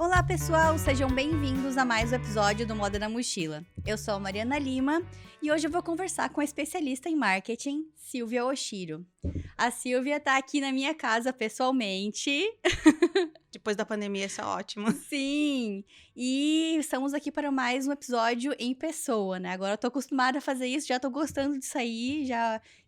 Olá pessoal, sejam bem-vindos a mais um episódio do Moda na Mochila. Eu sou a Mariana Lima e hoje eu vou conversar com a especialista em marketing, Silvia Oshiro. A Silvia tá aqui na minha casa pessoalmente. Depois da pandemia, isso é ótimo. Sim, e estamos aqui para mais um episódio em pessoa, né? Agora eu tô acostumada a fazer isso, já tô gostando de sair,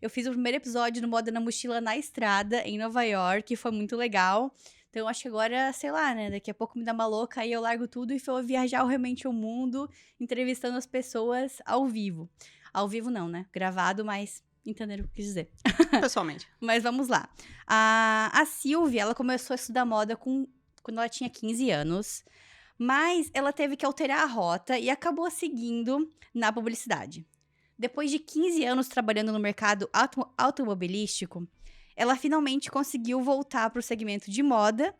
eu fiz o primeiro episódio do Moda na Mochila na estrada, em Nova York, foi muito legal. Então, acho que agora, sei lá, né? Daqui a pouco me dá uma louca, aí eu largo tudo e vou viajar realmente o mundo, entrevistando as pessoas ao vivo. Ao vivo não, né? Gravado, mas entenderam o que eu quis dizer. Pessoalmente. Mas vamos lá. A Silvia, ela começou a estudar moda quando ela tinha 15 anos, mas ela teve que alterar a rota e acabou seguindo na publicidade. Depois de 15 anos trabalhando no mercado automobilístico, ela finalmente conseguiu voltar para o segmento de moda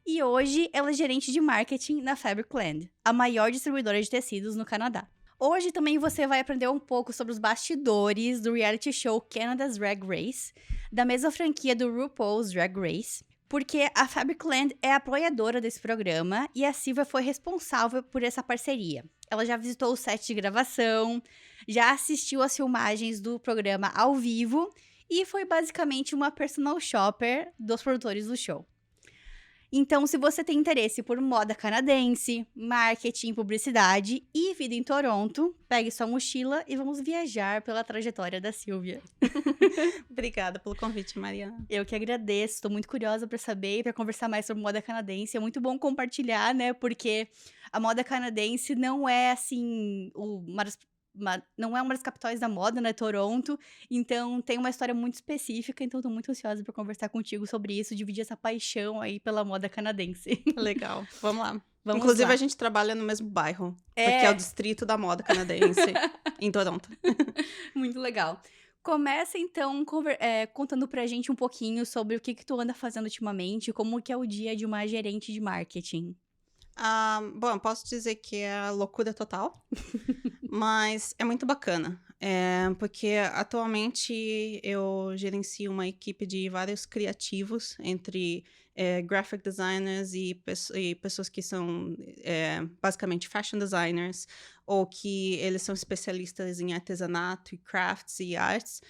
e hoje ela é gerente de marketing na Fabricland, a maior distribuidora de tecidos no Canadá. Hoje também você vai aprender um pouco sobre os bastidores do reality show Canada's Drag Race, da mesma franquia do RuPaul's Drag Race, porque a Fabricland é apoiadora desse programa e a Silvia foi responsável por essa parceria. Ela já visitou o set de gravação, já assistiu às filmagens do programa ao vivo e foi basicamente uma personal shopper dos produtores do show. Então, se você tem interesse por moda canadense, marketing, publicidade e vida em Toronto, pegue sua mochila e vamos viajar pela trajetória da Silvia. Obrigada pelo convite, Mariana. Eu que agradeço, estou muito curiosa para saber e para conversar mais sobre moda canadense. É muito bom compartilhar, né? Porque a moda canadense não é assim não é uma das capitais da moda, né, Toronto, então tem uma história muito específica, então tô muito ansiosa pra conversar contigo sobre isso, dividir essa paixão aí pela moda canadense. Legal, vamos lá. Vamos Inclusive, lá. a gente trabalha no mesmo bairro, porque é o distrito da moda canadense, em Toronto. Muito legal. Começa, então, contando pra gente um pouquinho sobre o que tu anda fazendo ultimamente, como que é o dia de uma gerente de marketing. Bom, posso dizer que é loucura total, mas é muito bacana. Porque atualmente eu gerencio uma equipe de vários criativos, entre graphic designers e pessoas que são basicamente fashion designers, ou que eles são especialistas em artesanato e crafts e artes.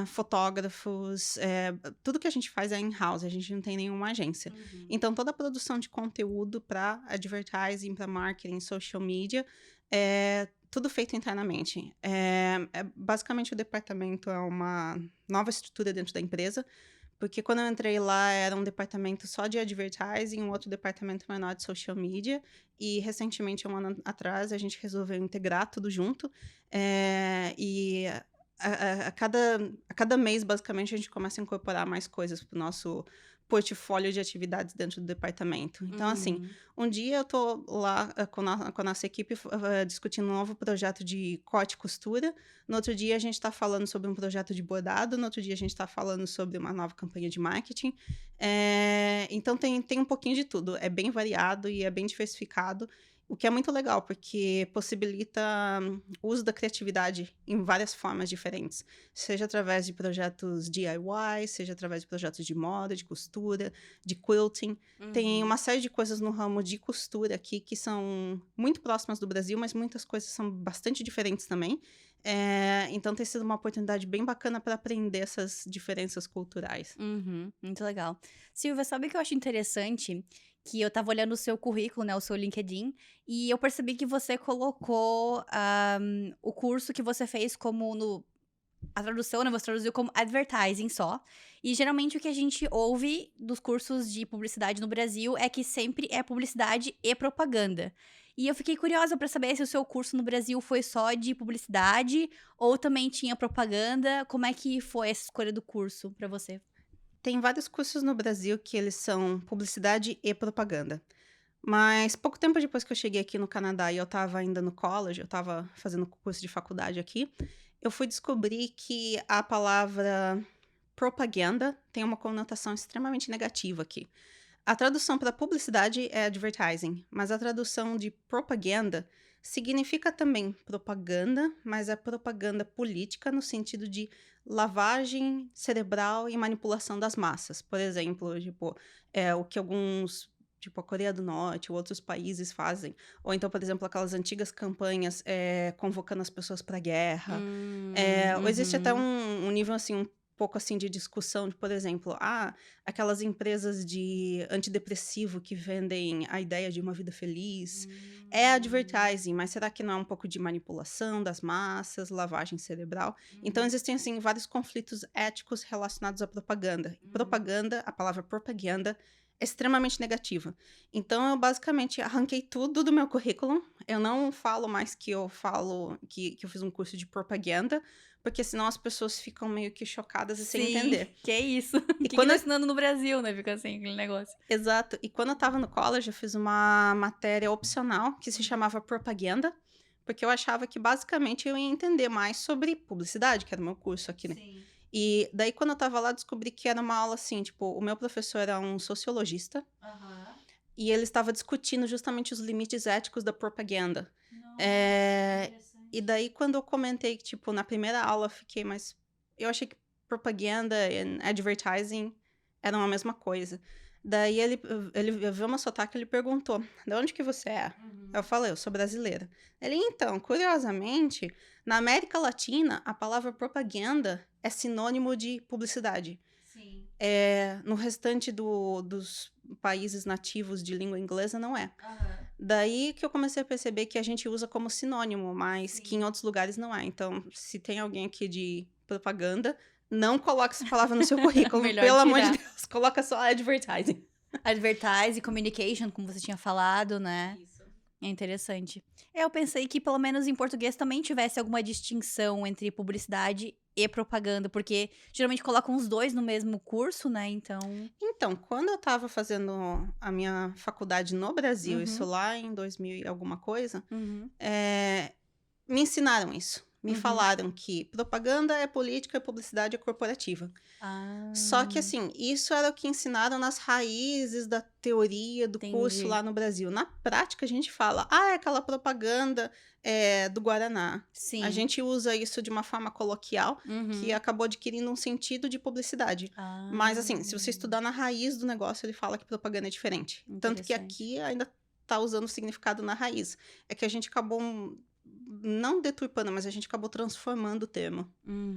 Fotógrafos, tudo que a gente faz é in-house, a gente não tem nenhuma agência. Então, toda a produção de conteúdo para advertising, para marketing, social media, tudo feito internamente. Basicamente, o departamento é uma nova estrutura dentro da empresa, porque quando eu entrei lá, era um departamento só de advertising, um outro departamento menor de social media, e recentemente, um ano atrás, a gente resolveu integrar tudo junto, e a cada mês, basicamente, a gente começa a incorporar mais coisas para o nosso portfólio de atividades dentro do departamento. Então, assim, um dia eu tô lá com a nossa equipe discutindo um novo projeto de corte e costura, no outro dia a gente está falando sobre um projeto de bordado, no outro dia a gente está falando sobre uma nova campanha de marketing. Então, tem um pouquinho de tudo. É bem variado e é bem diversificado, o que é muito legal, porque possibilita o uso da criatividade em várias formas diferentes. Seja através de projetos DIY, seja através de projetos de moda, de costura, de quilting. Tem uma série de coisas no ramo de costura aqui que são muito próximas do Brasil, mas muitas coisas são bastante diferentes também. Então tem sido uma oportunidade bem bacana para aprender essas diferenças culturais. Muito legal. Silvia, sabe o que eu acho interessante? Que eu tava olhando o seu currículo, né, o seu LinkedIn, e eu percebi que você colocou o curso que você fez como a tradução, né, você traduziu como advertising só. E geralmente o que a gente ouve dos cursos de publicidade no Brasil é que sempre é publicidade e propaganda. E eu fiquei curiosa pra saber se o seu curso no Brasil foi só de publicidade ou também tinha propaganda. Como é que foi essa escolha do curso pra você? Tem vários cursos no Brasil que eles são publicidade e propaganda. Mas pouco tempo depois que eu cheguei aqui no Canadá e eu estava ainda no college, eu estava fazendo curso de faculdade aqui, eu fui descobrir que a palavra propaganda tem uma conotação extremamente negativa aqui. A tradução para publicidade é advertising, mas a tradução de propaganda significa também propaganda, mas é propaganda política no sentido de lavagem cerebral e manipulação das massas. Por exemplo, tipo, o que alguns tipo a Coreia do Norte ou outros países fazem. Ou então, por exemplo, aquelas antigas campanhas convocando as pessoas para guerra. Ou existe até Uhum. um nível, assim, um pouco, assim, de discussão de, por exemplo, aquelas empresas de antidepressivo que vendem a ideia de uma vida feliz. É advertising, mas será que não é um pouco de manipulação das massas, lavagem cerebral? Então, existem, assim, vários conflitos éticos relacionados à propaganda. Propaganda, a palavra propaganda, é extremamente negativa. Então, eu basicamente arranquei tudo do meu currículo. Eu não falo mais que eu falo que eu fiz um curso de propaganda, porque senão as pessoas ficam meio que chocadas e sem Sim, entender. que isso? O E que que quando tá eu- ensinando no Brasil, né? Fica assim, aquele negócio. Exato. E quando eu tava no college, eu fiz uma matéria opcional que se chamava propaganda, porque eu achava que basicamente eu ia entender mais sobre publicidade, que era o meu curso aqui, né? Sim. E daí, quando eu tava lá, descobri que era uma aula assim, tipo, o meu professor era um sociologista Aham. e ele estava discutindo justamente os limites éticos da propaganda. Nossa, que É, E interessante. daí, quando eu comentei que, tipo, na primeira aula eu fiquei, mas eu achei que propaganda e advertising eram a mesma coisa. Daí ele viu meu sotaque e ele perguntou: de onde que você é? Eu falei: eu sou brasileira. Ele, então, curiosamente, na América Latina, a palavra propaganda é sinônimo de publicidade. Sim. No restante dos países nativos de língua inglesa, não é. Aham. Daí que eu comecei a perceber que a gente usa como sinônimo, mas que em Sim. outros lugares não é. Então, se tem alguém aqui de propaganda, não coloque essa palavra no seu currículo, Melhor pelo amor de tirar. Deus, coloca só advertising. Advertise, communication, como você tinha falado, né? Isso. É interessante. Eu pensei que pelo menos em português também tivesse alguma distinção entre publicidade e propaganda, porque geralmente colocam os dois no mesmo curso, né? Então. Então, quando eu estava fazendo a minha faculdade no Brasil, isso Uhum, lá em 2000 e alguma coisa, uhum, me ensinaram isso. Me uhum. falaram que propaganda é política e publicidade é corporativa. Só que, Ah, assim, isso era o que ensinaram nas raízes da teoria do curso entendi. lá no Brasil. Na prática, a gente fala, é aquela propaganda do Guaraná. A Sim. gente usa isso de uma forma coloquial, que Uhum. acabou adquirindo um sentido de publicidade. Mas, Ah, assim, se você estudar na raiz do negócio, ele fala que propaganda é diferente. Tanto que interessante. aqui ainda tá usando o significado na raiz. É que a gente acabou, não deturpando, mas a gente acabou transformando o termo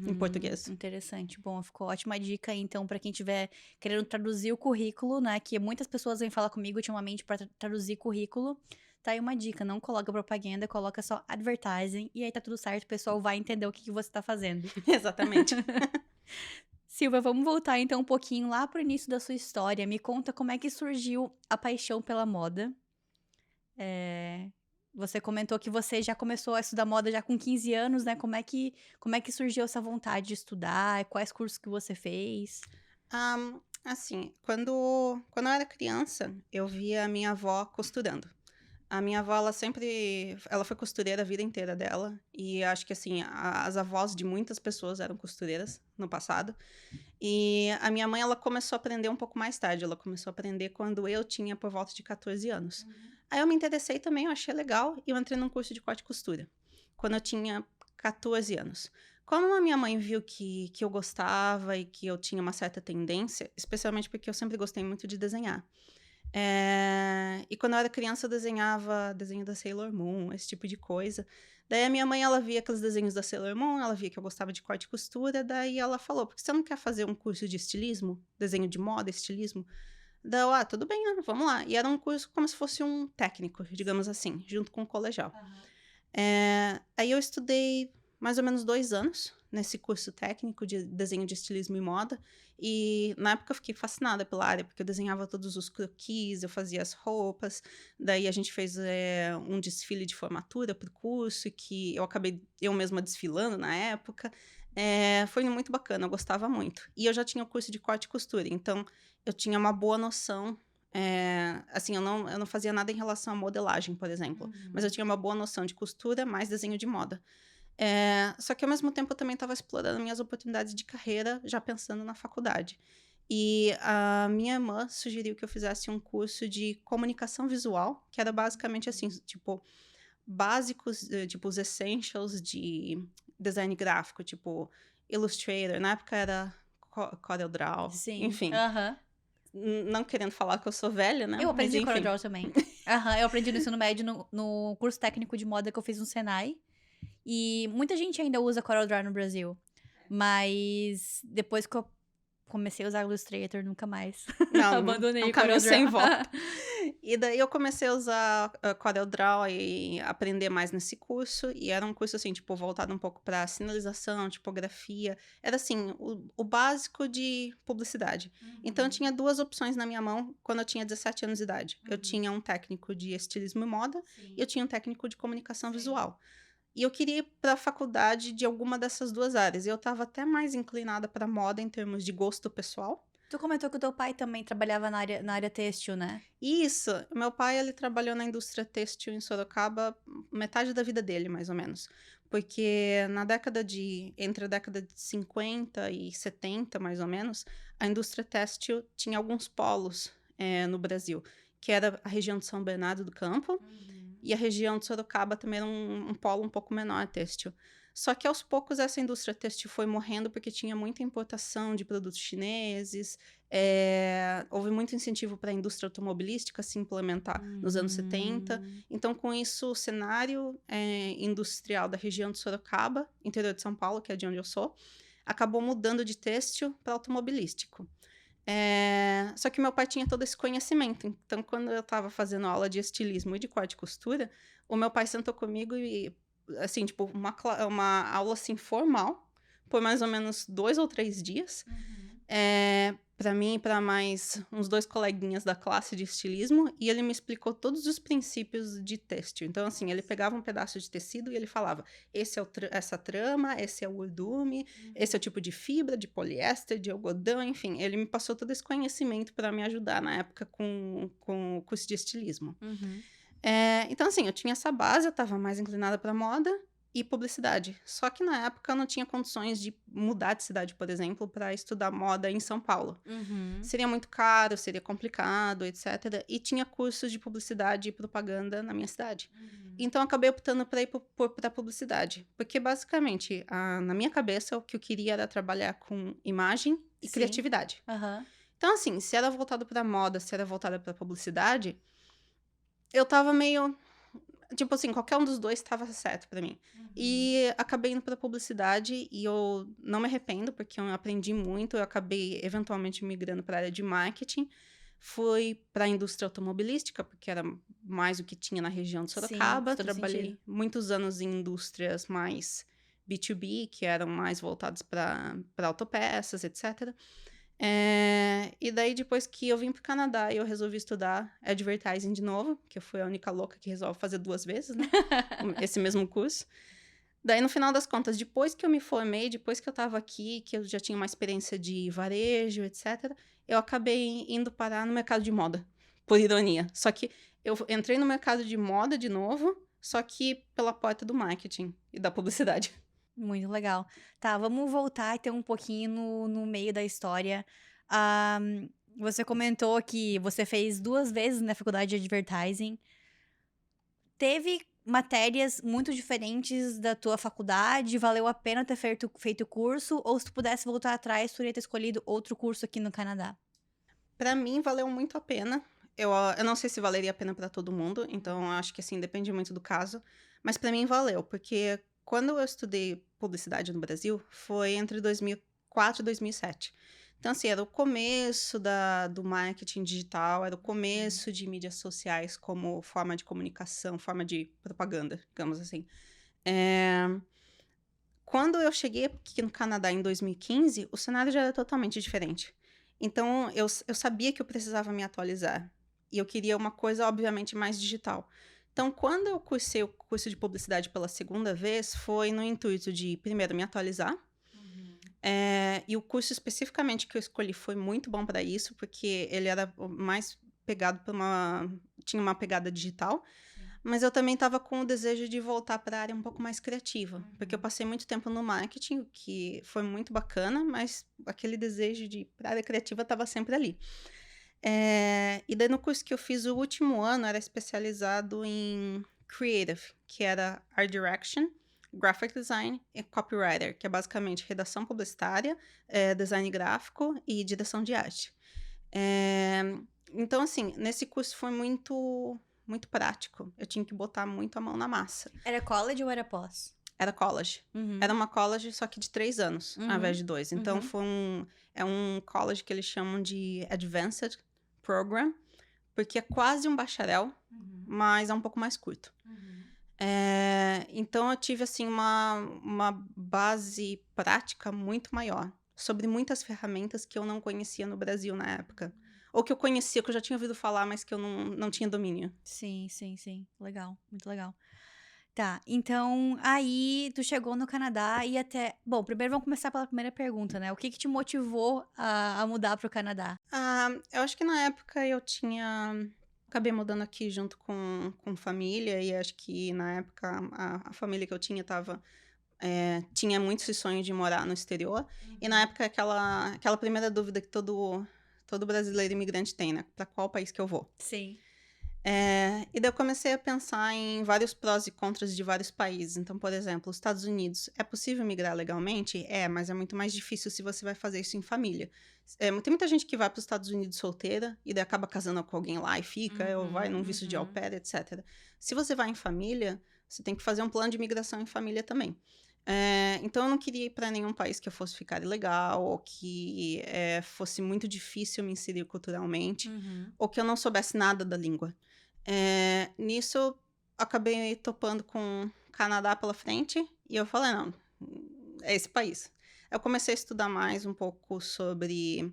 em português. Interessante. Bom, ficou ótima dica aí, então, pra quem tiver querendo traduzir o currículo, né? Que muitas pessoas vêm falar comigo ultimamente pra traduzir currículo. Tá aí uma dica, não coloca propaganda, coloca só advertising e aí tá tudo certo, o pessoal vai entender o que que você tá fazendo. Exatamente. Silvia, vamos voltar então um pouquinho lá pro início da sua história. Me conta como é que surgiu a paixão pela moda. É, Você comentou que você já começou a estudar moda já com 15 anos, né? Como é que surgiu essa vontade de estudar? Quais cursos que você fez? Assim, quando eu era criança, eu via a minha avó costurando. A minha avó, ela foi costureira a vida inteira dela, e acho que, assim, as avós de muitas pessoas eram costureiras no passado. E a minha mãe, ela começou a aprender um pouco mais tarde, ela começou a aprender quando eu tinha por volta de 14 anos. Aí eu me interessei também, eu achei legal, e eu entrei num curso de corte e costura, quando eu tinha 14 anos. Como a minha mãe viu que eu gostava e que eu tinha uma certa tendência, especialmente porque eu sempre gostei muito de desenhar. E quando eu era criança, eu desenhava desenho da Sailor Moon, esse tipo de coisa. Daí a minha mãe, ela via aqueles desenhos da Sailor Moon, ela via que eu gostava de corte e costura, daí ela falou, por que você não quer fazer um curso de estilismo? Desenho de moda, estilismo? Daí eu, tudo bem, vamos lá. E era um curso como se fosse um técnico, digamos assim, junto com o colegial. Aí eu estudei mais ou menos 2 anos nesse curso técnico de desenho de estilismo e moda. E na época eu fiquei fascinada pela área, porque eu desenhava todos os croquis, eu fazia as roupas. Daí a gente fez um desfile de formatura pro curso, que eu acabei eu mesma desfilando na época. Foi muito bacana, eu gostava muito. E eu já tinha o curso de corte e costura, então eu tinha uma boa noção. Assim, eu não fazia nada em relação à modelagem, por exemplo. Mas eu tinha uma boa noção de costura, mais desenho de moda. Só que ao mesmo tempo eu também estava explorando minhas oportunidades de carreira, já pensando na faculdade. E a minha irmã sugeriu que eu fizesse um curso de comunicação visual, que era basicamente assim, tipo, básicos, tipo, os essentials de design gráfico, tipo, Illustrator, na época era CorelDRAW, Sim, enfim. aham. não querendo falar que eu sou velha, né? Eu Mas aprendi enfim. CorelDRAW também. Aham, eu aprendi no ensino médio, no curso técnico de moda que eu fiz no Senai. E muita gente ainda usa CorelDRAW no Brasil. Mas depois que eu comecei a usar Illustrator, nunca mais. Não, é Abandonei um o caminho sem CorelDRAW. volta. E daí eu comecei a usar CorelDRAW e aprender mais nesse curso. E era um curso, assim, tipo, voltado um pouco para sinalização, tipografia. Era, assim, o básico de publicidade. Então, eu tinha 2 opções na minha mão quando eu tinha 17 anos de idade. Eu tinha um técnico de estilismo e moda e eu tinha um técnico de comunicação visual. E eu queria ir para a faculdade de alguma dessas 2 áreas. E eu estava até mais inclinada para moda em termos de gosto pessoal. Tu comentou que o teu pai também trabalhava na área têxtil, né? Isso, meu pai, ele trabalhou na indústria têxtil em Sorocaba metade da vida dele, mais ou menos. Porque entre a década de 50 e 70, mais ou menos, a indústria têxtil tinha alguns polos no Brasil, que era a região de São Bernardo do Campo, e a região de Sorocaba também era um polo um pouco menor têxtil. Só que aos poucos essa indústria têxtil foi morrendo porque tinha muita importação de produtos chineses, houve muito incentivo para a indústria automobilística se implementar nos anos 70. Então, com isso, o cenário industrial da região de Sorocaba, interior de São Paulo, que é de onde eu sou, acabou mudando de têxtil para automobilístico. Só que meu pai tinha todo esse conhecimento. Então, quando eu estava fazendo aula de estilismo e de corte e costura, o meu pai sentou comigo e, assim, tipo, uma aula, assim, formal, por mais ou menos 2 ou 3 dias. Para mim e para mais uns 2 coleguinhas da classe de estilismo, e ele me explicou todos os princípios de têxtil. Então, assim, ele pegava um pedaço de tecido e ele falava, essa trama, esse é o urdume, esse é o tipo de fibra, de poliéster, de algodão, enfim. Ele me passou todo esse conhecimento para me ajudar na época com o curso de estilismo. Então, assim, eu tinha essa base, eu estava mais inclinada para moda e publicidade. Só que na época eu não tinha condições de mudar de cidade, por exemplo, para estudar moda em São Paulo. Seria muito caro, seria complicado, etc. E tinha cursos de publicidade e propaganda na minha cidade. Então, eu acabei optando para ir para publicidade. Porque, basicamente, na minha cabeça, o que eu queria era trabalhar com imagem e Sim. criatividade. Então, assim, se era voltado para moda, se era voltada para publicidade, eu tava meio... Tipo assim, qualquer um dos 2 estava certo para mim. E acabei indo para publicidade e eu não me arrependo, porque eu aprendi muito. Eu acabei, eventualmente, migrando para a área de marketing. Fui para a indústria automobilística, porque era mais o que tinha na região de Sorocaba. Sim, todo Trabalhei sentido. muitos anos em indústrias mais B2B, que eram mais voltadas para autopeças, etc. E daí, depois que eu vim pro Canadá, eu resolvi estudar advertising de novo, que eu fui a única louca que resolve fazer 2 vezes, né? Esse mesmo curso. Daí, no final das contas, depois que eu me formei, depois que eu tava aqui, que eu já tinha uma experiência de varejo, etc., eu acabei indo parar no mercado de moda, por ironia. Só que eu entrei no mercado de moda de novo, só que pela porta do marketing e da publicidade. Muito legal. Tá, vamos voltar e ter um pouquinho no meio da história. Ah, você comentou que você fez 2 vezes na faculdade de advertising. Teve matérias muito diferentes da tua faculdade? Valeu a pena ter feito o curso? Ou se tu pudesse voltar atrás, tu iria ter escolhido outro curso aqui no Canadá? Para mim, valeu muito a pena. Eu não sei se valeria a pena para todo mundo, então eu acho que, assim, depende muito do caso. Mas para mim valeu, porque quando eu estudei publicidade no Brasil, foi entre 2004 e 2007. Então, assim, era o começo do marketing digital, era o começo de mídias sociais como forma de comunicação, forma de propaganda, digamos assim. Quando eu cheguei aqui no Canadá em 2015, o cenário já era totalmente diferente. Então, eu sabia que eu precisava me atualizar. E eu queria uma coisa, obviamente, mais digital. Então, quando eu cursei o curso de publicidade pela segunda vez, foi no intuito de, primeiro, me atualizar. E o curso especificamente que eu escolhi foi muito bom para isso, porque ele era mais pegado para tinha uma pegada digital. Mas eu também estava com o desejo de voltar para a área um pouco mais criativa, porque eu passei muito tempo no marketing, o que foi muito bacana, mas aquele desejo de ir para a área criativa estava sempre ali. E daí no curso que eu fiz o último ano era especializado em Creative, que era Art Direction, Graphic Design e Copywriter, que é basicamente redação publicitária, design gráfico e direção de arte. Eh, então, assim, nesse curso foi muito prático. Eu tinha que botar muito a mão na massa. Era college ou era pós? Era college. Uhum. Era uma college, só que de 3 anos, ao invés de 2. Então, Uhum. é um college que eles chamam de Advanced Program, porque é quase um bacharel, mas é um pouco mais curto. Então, eu tive, assim, uma base prática muito maior, sobre muitas ferramentas que eu não conhecia no Brasil na época. Ou que eu conhecia, que eu já tinha ouvido falar, mas que eu não tinha domínio. Sim, sim, sim. Legal, muito legal. Tá, então aí tu chegou no Canadá e até. Bom, primeiro vamos começar pela primeira pergunta, né? O que que te motivou a mudar pro Canadá? Eu acho que na época eu tinha. Acabei mudando aqui junto com família, e acho que na época a família que eu tinha tinha muito esse sonho de morar no exterior. E na época aquela primeira dúvida que todo brasileiro imigrante tem, né? Para qual país que eu vou? Sim. E daí eu comecei a pensar em vários prós e contras de vários países. Então, por exemplo, os Estados Unidos, é possível migrar legalmente? É, mas é muito mais difícil se você vai fazer isso em família. Tem muita gente que vai para os Estados Unidos solteira e daí acaba casando com alguém lá e fica, ou vai num visto de au pair, etc. Se você vai em família, você tem que fazer um plano de imigração em família também. Então, eu não queria ir para nenhum país que eu fosse ficar ilegal, ou que fosse muito difícil me inserir culturalmente, ou que eu não soubesse nada da língua. Nisso, acabei topando com o Canadá pela frente, e eu falei, não, é esse país. Eu comecei a estudar mais um pouco sobre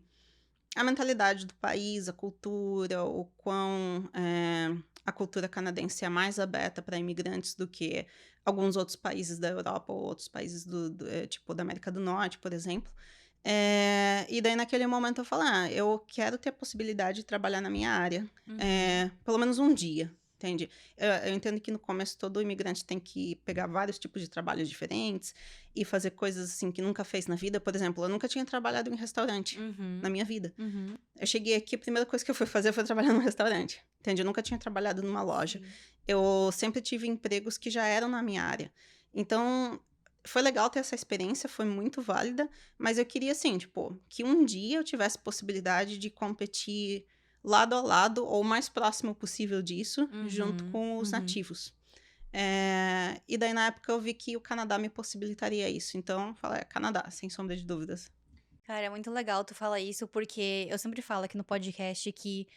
a mentalidade do país, a cultura, o quão a cultura canadense é mais aberta para imigrantes do que alguns outros países da Europa ou outros países tipo da América do Norte, por exemplo. E daí, naquele momento, eu falei, eu quero ter a possibilidade de trabalhar na minha área, pelo menos um dia, entende? Eu entendo que no começo todo imigrante tem que pegar vários tipos de trabalhos diferentes e fazer coisas assim que nunca fez na vida. Por exemplo, eu nunca tinha trabalhado em restaurante na minha vida. Eu cheguei aqui, a primeira coisa que eu fui fazer foi trabalhar num restaurante, entende? Eu nunca tinha trabalhado numa loja. Eu sempre tive empregos que já eram na minha área. Então, foi legal ter essa experiência, foi muito válida, mas eu queria, assim, tipo, que um dia eu tivesse possibilidade de competir lado a lado, ou o mais próximo possível disso, junto com os nativos. E daí, na época, eu vi que o Canadá me possibilitaria isso. Então, eu falei, Canadá, sem sombra de dúvidas. Cara, é muito legal tu falar isso, porque eu sempre falo aqui no podcast que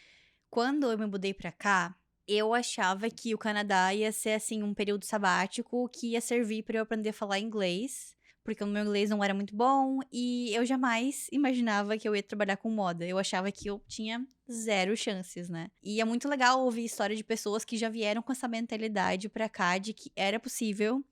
quando eu me mudei pra cá, eu achava que o Canadá ia ser, assim, um período sabático que ia servir pra eu aprender a falar inglês, porque o meu inglês não era muito bom e eu jamais imaginava que eu ia trabalhar com moda. Eu achava que eu tinha zero chances, né? E é muito legal ouvir história de pessoas que já vieram com essa mentalidade pra cá de que era possível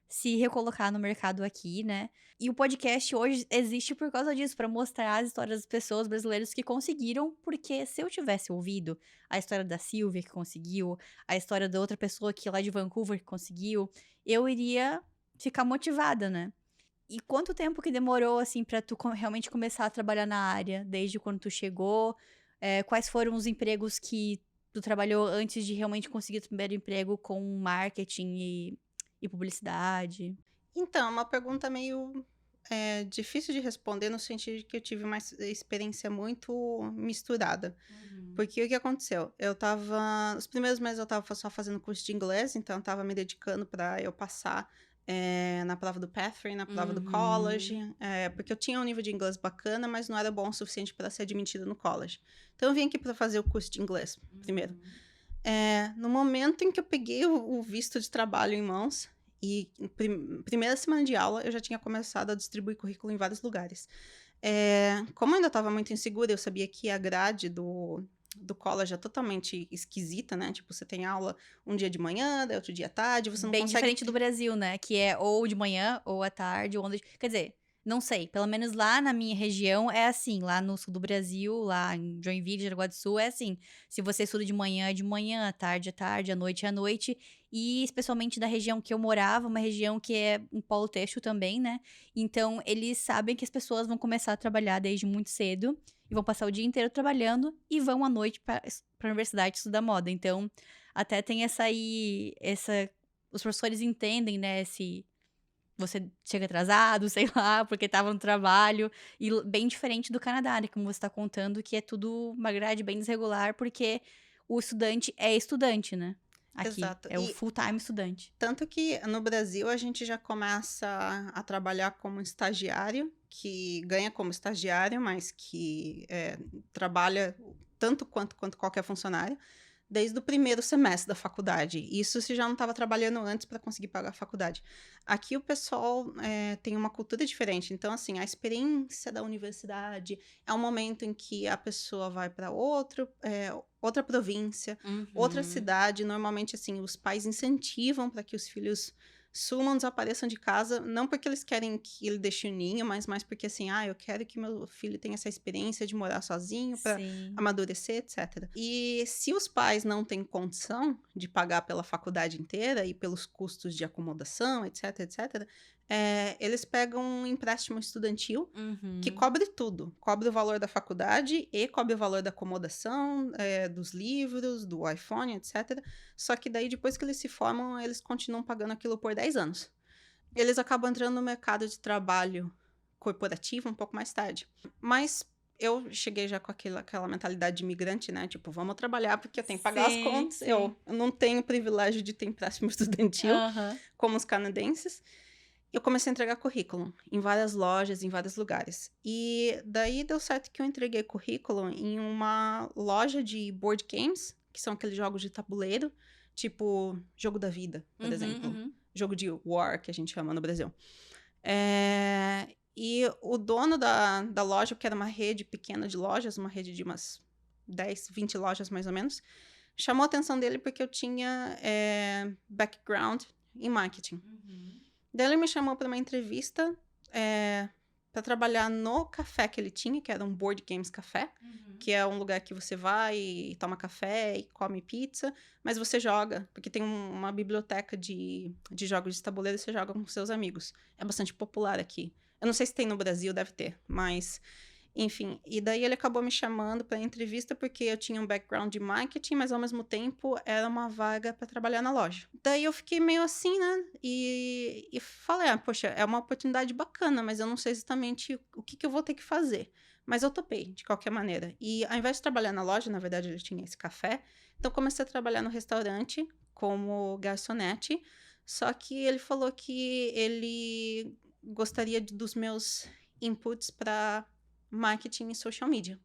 se recolocar no mercado aqui, né? E o podcast hoje existe por causa disso, pra mostrar as histórias das pessoas brasileiras que conseguiram, porque se eu tivesse ouvido a história da Silvia que conseguiu, a história da outra pessoa que é lá de Vancouver que conseguiu, eu iria ficar motivada, né? E quanto tempo que demorou, assim, pra tu realmente começar a trabalhar na área? Desde quando tu chegou? Quais foram os empregos que tu trabalhou antes de realmente conseguir o primeiro emprego com marketing e publicidade? Então, é uma pergunta meio difícil de responder, no sentido de que eu tive uma experiência muito misturada. Porque o que aconteceu? Os primeiros meses eu tava só fazendo curso de inglês, então eu tava me dedicando para eu passar na prova do Pathway, na prova do college, porque eu tinha um nível de inglês bacana, mas não era bom o suficiente para ser admitida no college. Então eu vim aqui para fazer o curso de inglês primeiro. No momento em que eu peguei o visto de trabalho em mãos, e primeira semana de aula, eu já tinha começado a distribuir currículo em vários lugares. Como eu ainda estava muito insegura, eu sabia que a grade do college é totalmente esquisita, né? Tipo, você tem aula um dia de manhã, daí outro dia à tarde, você não Bem consegue... diferente do Brasil, né? Que é ou de manhã, ou à tarde, ou onde... Quer dizer, não sei. Pelo menos lá na minha região é assim. Lá no sul do Brasil, lá em Joinville, Jaraguá do Sul, é assim. Se você estuda de manhã, é de manhã, à tarde, à noite, à noite. E especialmente da região que eu morava, uma região que é um polo têxtil também, né? Então, eles sabem que as pessoas vão começar a trabalhar desde muito cedo. E vão passar o dia inteiro trabalhando. E vão à noite pra universidade estudar moda. Então, até tem essa aí... Os professores entendem, né, você chega atrasado, sei lá, porque estava no trabalho, e bem diferente do Canadá, né, como você está contando, que é tudo uma grade bem desregular, porque o estudante é estudante, né, aqui, Exato. é o E full-time estudante. tanto que no Brasil a gente já começa a trabalhar como estagiário, que ganha como estagiário, mas que trabalha tanto quanto qualquer funcionário, desde o primeiro semestre da faculdade. Isso se já não estava trabalhando antes para conseguir pagar a faculdade. Aqui o pessoal tem uma cultura diferente. Então, assim, a experiência da universidade é um momento em que a pessoa vai para outra província, outra Uhum. cidade. Normalmente, assim, os pais incentivam para que os filhos sumam, desapareçam de casa, não porque eles querem que ele deixe o ninho, mas mais porque, assim, eu quero que meu filho tenha essa experiência de morar sozinho para Sim. amadurecer, etc. E se os pais não têm condição de pagar pela faculdade inteira e pelos custos de acomodação, etc, etc, eles pegam um empréstimo estudantil que Uhum. cobre tudo. Cobre o valor da faculdade e cobre o valor da acomodação, dos livros, do iPhone, etc. Só que daí, depois que eles se formam, eles continuam pagando aquilo por 10 anos. Eles acabam entrando no mercado de trabalho corporativo um pouco mais tarde. Mas eu cheguei já com aquela mentalidade de imigrante, né? Tipo, vamos trabalhar porque eu tenho que pagar as Sim, contas. sim. Eu não tenho o privilégio de ter empréstimo estudantil, Aham. como os canadenses. Eu comecei a entregar currículo em várias lojas, em vários lugares. E daí deu certo que eu entreguei currículo em uma loja de board games, que são aqueles jogos de tabuleiro, tipo Jogo da Vida, por Uhum, exemplo. uhum. Jogo de War, que a gente chama no Brasil. E o dono da loja, que era uma rede pequena de lojas, uma rede de umas 10, 20 lojas mais ou menos, chamou a atenção dele porque eu tinha background em marketing. Uhum. Daí ele me chamou para uma entrevista para trabalhar no café que ele tinha, que era um board games café, Uhum. que é um lugar que você vai e toma café e come pizza, mas você joga, porque tem uma biblioteca de jogos de tabuleiro e você joga com seus amigos. É bastante popular aqui. Eu não sei se tem no Brasil, deve ter, mas enfim, e daí ele acabou me chamando para entrevista porque eu tinha um background de marketing, mas ao mesmo tempo era uma vaga para trabalhar na loja. Daí eu fiquei meio assim, né? E falei, poxa, é uma oportunidade bacana, mas eu não sei exatamente o que eu vou ter que fazer. Mas eu topei, de qualquer maneira. E ao invés de trabalhar na loja, na verdade eu tinha esse café, então comecei a trabalhar no restaurante como garçonete. Só que ele falou que ele gostaria dos meus inputs para marketing e social media.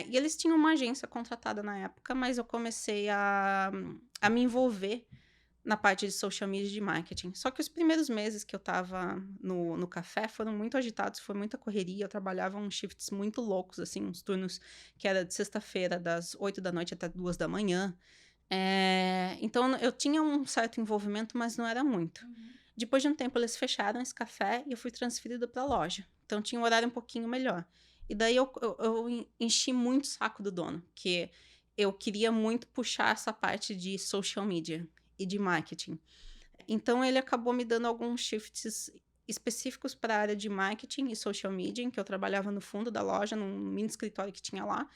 E eles tinham uma agência contratada na época, mas eu comecei a me envolver na parte de social media e de marketing. Só que os primeiros meses que eu estava no café foram muito agitados, foi muita correria, eu trabalhava uns shifts muito loucos, assim, uns turnos que era de sexta-feira, das 8 da noite até 2 da manhã. Então eu tinha um certo envolvimento, mas não era muito. Uhum. Depois de um tempo, eles fecharam esse café e eu fui transferida para a loja. Então tinha um horário um pouquinho melhor. E daí eu enchi muito o saco do dono, que eu queria muito puxar essa parte de social media e de marketing. Então ele acabou me dando alguns shifts específicos para a área de marketing e social media, em que eu trabalhava no fundo da loja, num mini escritório que tinha lá.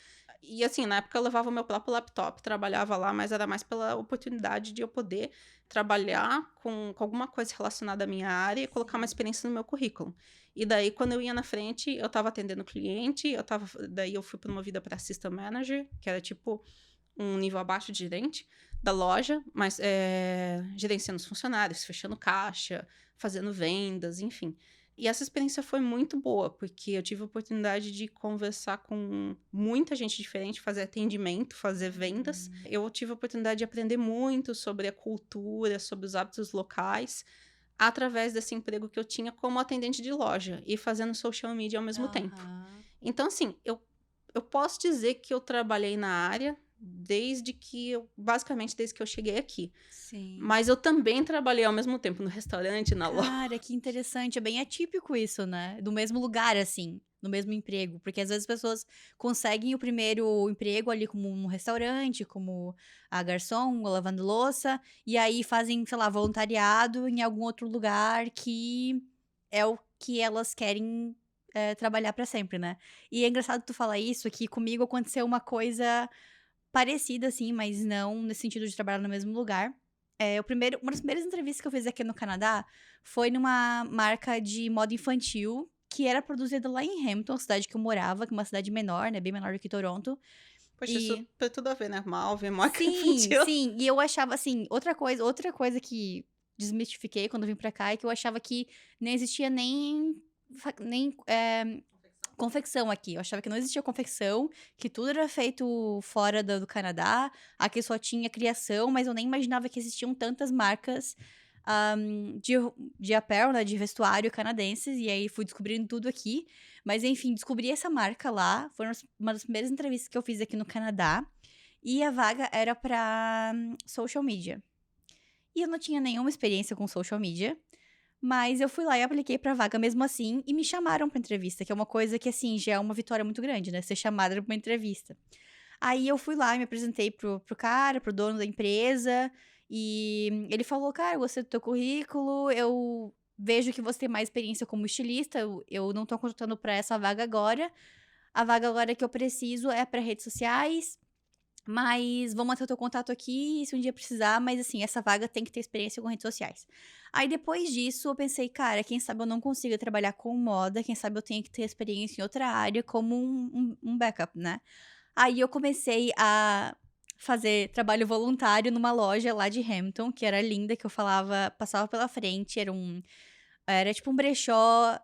E assim, na época eu levava o meu próprio laptop, trabalhava lá, mas era mais pela oportunidade de eu poder trabalhar com alguma coisa relacionada à minha área e colocar uma Sim. experiência no meu currículo. E daí, quando eu ia na frente, eu estava atendendo cliente, daí eu fui promovida para assistant manager, que era tipo um nível abaixo de gerente da loja, mas gerenciando os funcionários, fechando caixa, fazendo vendas, enfim. E essa experiência foi muito boa, porque eu tive a oportunidade de conversar com muita gente diferente, fazer atendimento, fazer vendas. Eu tive a oportunidade de aprender muito sobre a cultura, sobre os hábitos locais, através desse emprego que eu tinha como atendente de loja e fazendo social media ao mesmo tempo. Aham. Então, assim, eu posso dizer que eu trabalhei na área basicamente desde que eu cheguei aqui. Sim. Mas eu também trabalhei ao mesmo tempo no restaurante, na loja. Cara, que interessante, é bem atípico isso, né, do mesmo lugar, assim, no mesmo emprego, porque às vezes as pessoas conseguem o primeiro emprego ali como um restaurante, como a garçom, lavando louça, e aí fazem, sei lá, voluntariado em algum outro lugar que é o que elas querem, trabalhar pra sempre, né. E é engraçado tu falar isso, que comigo aconteceu uma coisa parecida, assim, mas não nesse sentido de trabalhar no mesmo lugar. Uma das primeiras entrevistas que eu fiz aqui no Canadá foi numa marca de moda infantil que era produzida lá em Hampton, cidade que eu morava, que é uma cidade menor, né? Bem menor do que Toronto. Poxa, isso E tem tudo a ver, né? Malve, marca sim, infantil. sim. E eu achava assim, outra coisa que desmistifiquei quando eu vim pra cá é que eu achava que não existia nem confecção aqui. Eu achava que não existia confecção, que tudo era feito fora do Canadá, aqui só tinha criação, mas eu nem imaginava que existiam tantas marcas de apparel, né, de vestuário canadenses, e aí fui descobrindo tudo aqui. Mas enfim, descobri essa marca lá, foi uma das primeiras entrevistas que eu fiz aqui no Canadá, e a vaga era pra social media. E eu não tinha nenhuma experiência com social media, mas eu fui lá e apliquei pra vaga mesmo assim e me chamaram pra entrevista, que é uma coisa que, assim, já é uma vitória muito grande, né? Ser chamada pra uma entrevista. Aí eu fui lá e me apresentei pro cara, pro dono da empresa, e ele falou: Cara, eu gostei do teu currículo, eu vejo que você tem mais experiência como estilista, eu não tô contratando pra essa vaga agora. A vaga agora que eu preciso é pra redes sociais. Mas vou manter o teu contato aqui se um dia precisar, mas assim, essa vaga tem que ter experiência com redes sociais. Aí depois disso, eu pensei, cara, quem sabe eu não consiga trabalhar com moda, quem sabe eu tenho que ter experiência em outra área como um backup, né? Aí eu comecei a fazer trabalho voluntário numa loja lá de Hampton, que era linda, que eu falava, passava pela frente, era tipo um brechó,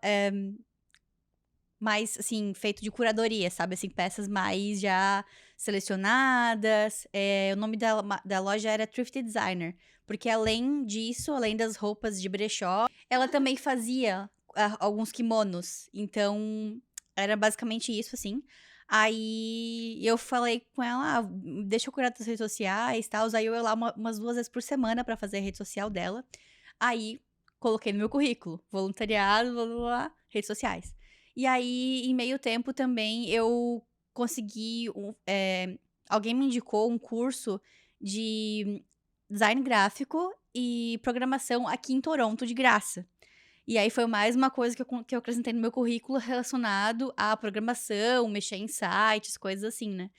mais, assim, feito de curadoria, sabe, assim, peças mais já selecionadas, o nome da loja era Thrifty Designer, porque além disso, além das roupas de brechó, ela também fazia alguns kimonos, então era basicamente isso, assim. Aí eu falei com ela: deixa eu curar das redes sociais, tal, aí eu ia lá umas 2 vezes por semana pra fazer a rede social dela, aí coloquei no meu currículo, voluntariado, blá, blá, blá, redes sociais. E aí, em meio tempo também, eu consegui alguém me indicou um curso de design gráfico e programação aqui em Toronto de graça. E aí foi mais uma coisa que eu acrescentei no meu currículo relacionado à programação, mexer em sites, coisas assim, né.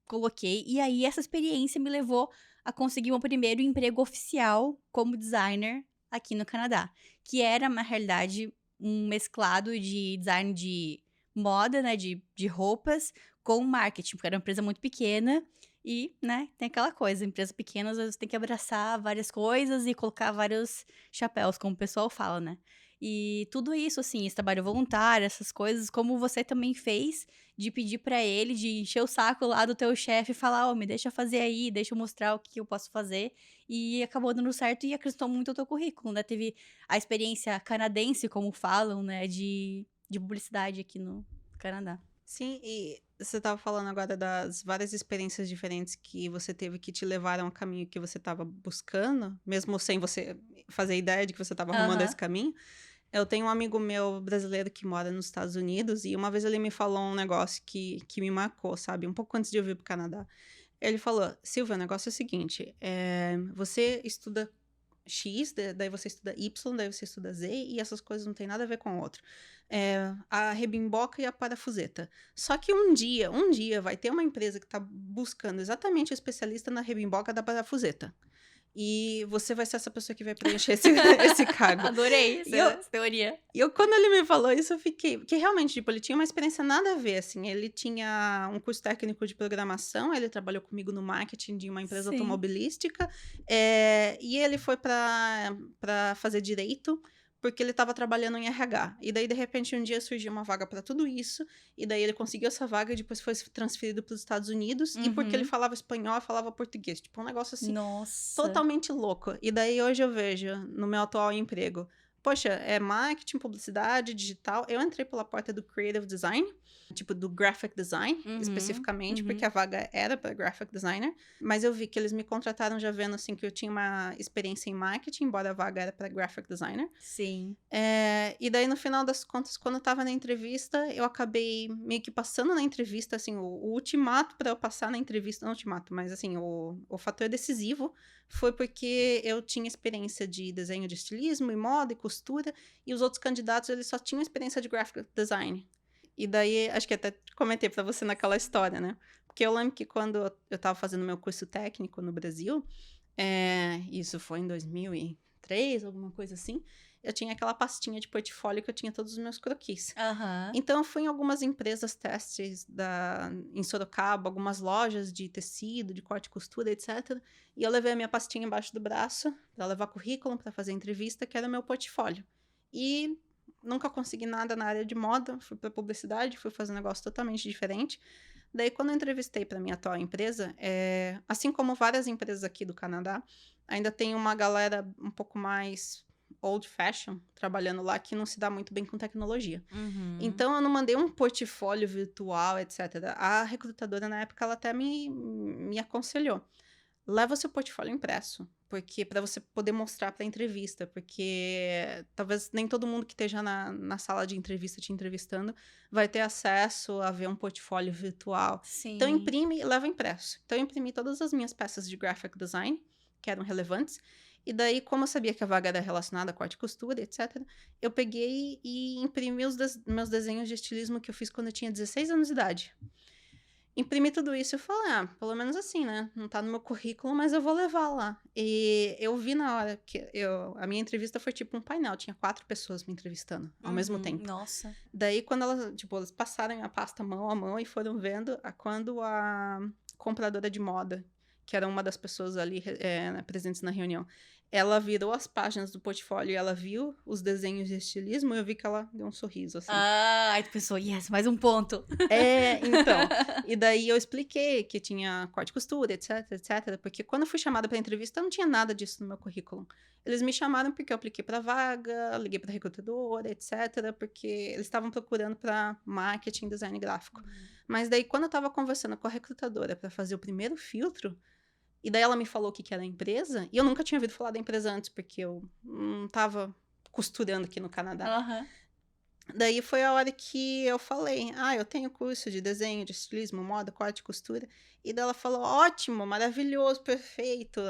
Coloquei, e aí essa experiência me levou a conseguir meu primeiro emprego oficial como designer aqui no Canadá, que era, na realidade, um mesclado de design de moda, né, de roupas, com marketing, porque era uma empresa muito pequena e, né, tem aquela coisa, empresa pequena às vezes tem que abraçar várias coisas e colocar vários chapéus, como o pessoal fala, né. E tudo isso, assim, esse trabalho voluntário, essas coisas, como você também fez, de pedir pra ele, de encher o saco lá do teu chefe e falar: "Ó, me deixa fazer aí, deixa eu mostrar o que eu posso fazer", e acabou dando certo e acrescentou muito ao teu currículo, né. Teve a experiência canadense, como falam, né, de publicidade aqui no Canadá. Sim, e você estava falando agora das várias experiências diferentes que você teve que te levaram ao caminho que você estava buscando, mesmo sem você fazer ideia de que você estava arrumando Aham. esse caminho. Eu tenho um amigo meu brasileiro que mora nos Estados Unidos e uma vez ele me falou um negócio que me marcou, sabe? Um pouco antes de eu vir para o Canadá. Ele falou: Silvia, o negócio é o seguinte: você estuda X, daí você estuda Y, daí você estuda Z, e essas coisas não tem nada a ver com o outro. A rebimboca e a parafuseta. Só que um dia vai ter uma empresa que está buscando exatamente o especialista na rebimboca da parafuseta. E você vai ser essa pessoa que vai preencher esse cargo. Adorei E eu, essa teoria. quando ele me falou isso, eu fiquei. Porque realmente, tipo, ele tinha uma experiência nada a ver, assim. Ele tinha um curso técnico de programação, ele trabalhou comigo no marketing de uma empresa Sim. automobilística, e ele foi para fazer direito. Porque ele estava trabalhando em RH. E daí, de repente, um dia surgiu uma vaga para tudo isso. E daí ele conseguiu essa vaga e depois foi transferido para os Estados Unidos. E porque ele Uhum. falava espanhol, falava português. Tipo, um negócio assim Nossa. totalmente louco. E daí hoje eu vejo no meu atual emprego, poxa, é marketing, publicidade, digital. Eu entrei pela porta do creative design, tipo do graphic design, Uhum, especificamente, porque uhum. a vaga era para graphic designer, mas eu vi que eles me contrataram já vendo assim que eu tinha uma experiência em marketing, embora a vaga era para graphic designer. Sim. E daí, no final das contas, quando eu tava na entrevista, eu acabei meio que passando na entrevista, assim, o ultimato para eu passar na entrevista, não ultimato, mas assim, o fator decisivo foi porque eu tinha experiência de desenho de estilismo e moda e costura, e os outros candidatos, eles só tinham experiência de graphic design. E daí, acho que até comentei para você naquela história, né? Porque eu lembro que quando eu tava fazendo meu curso técnico no Brasil, Isso foi em 2003, alguma coisa assim. Eu tinha aquela pastinha de portfólio que eu tinha todos os meus croquis. Aham. Então, eu fui em algumas empresas testes em Sorocaba, algumas lojas de tecido, de corte e costura, etc. E eu levei a minha pastinha embaixo do braço para levar currículo, para fazer entrevista, que era o meu portfólio. E nunca consegui nada na área de moda, fui para publicidade, fui fazer um negócio totalmente diferente. Daí, quando eu entrevistei para minha atual empresa, assim como várias empresas aqui do Canadá, ainda tem uma galera um pouco mais old fashion trabalhando lá que não se dá muito bem com tecnologia. Uhum. Então, eu não mandei um portfólio virtual, etc. A recrutadora, na época, ela até me aconselhou. Leva seu portfólio impresso, porque para você poder mostrar para a entrevista, porque talvez nem todo mundo que esteja na sala de entrevista te entrevistando vai ter acesso a ver um portfólio virtual. Então, Sim. imprime e leva impresso. Então, eu imprimi todas as minhas peças de graphic design, que eram relevantes, e daí, como eu sabia que a vaga era relacionada a corte e costura, etc., eu peguei e imprimi meus desenhos de estilismo que eu fiz quando eu tinha 16 anos de idade. Imprimi tudo isso e falei, pelo menos assim, né? Não tá no meu currículo, mas eu vou levar lá. E eu vi na hora que a minha entrevista foi tipo um painel, tinha 4 pessoas me entrevistando ao mesmo Uhum. tempo. Nossa. Daí, quando elas passaram a pasta mão a mão e foram vendo, quando a compradora de moda, que era uma das pessoas ali presentes na reunião, ela virou as páginas do portfólio e ela viu os desenhos de estilismo, eu vi que ela deu um sorriso, assim. Aí tu pensou: "Yes, mais um ponto". Então. E daí eu expliquei que tinha corte e costura, etc, etc. Porque quando eu fui chamada para entrevista, não tinha nada disso no meu currículo. Eles me chamaram porque eu apliquei para vaga, liguei para recrutadora, etc. Porque eles estavam procurando para marketing, design gráfico. Mas daí, quando eu estava conversando com a recrutadora para fazer o primeiro filtro, e daí ela me falou o que era a empresa, e eu nunca tinha ouvido falar da empresa antes, porque eu não estava costurando aqui no Canadá. Aham. Daí foi a hora que eu falei, eu tenho curso de desenho, de estilismo, moda, corte e costura. E daí ela falou, ótimo, maravilhoso, perfeito,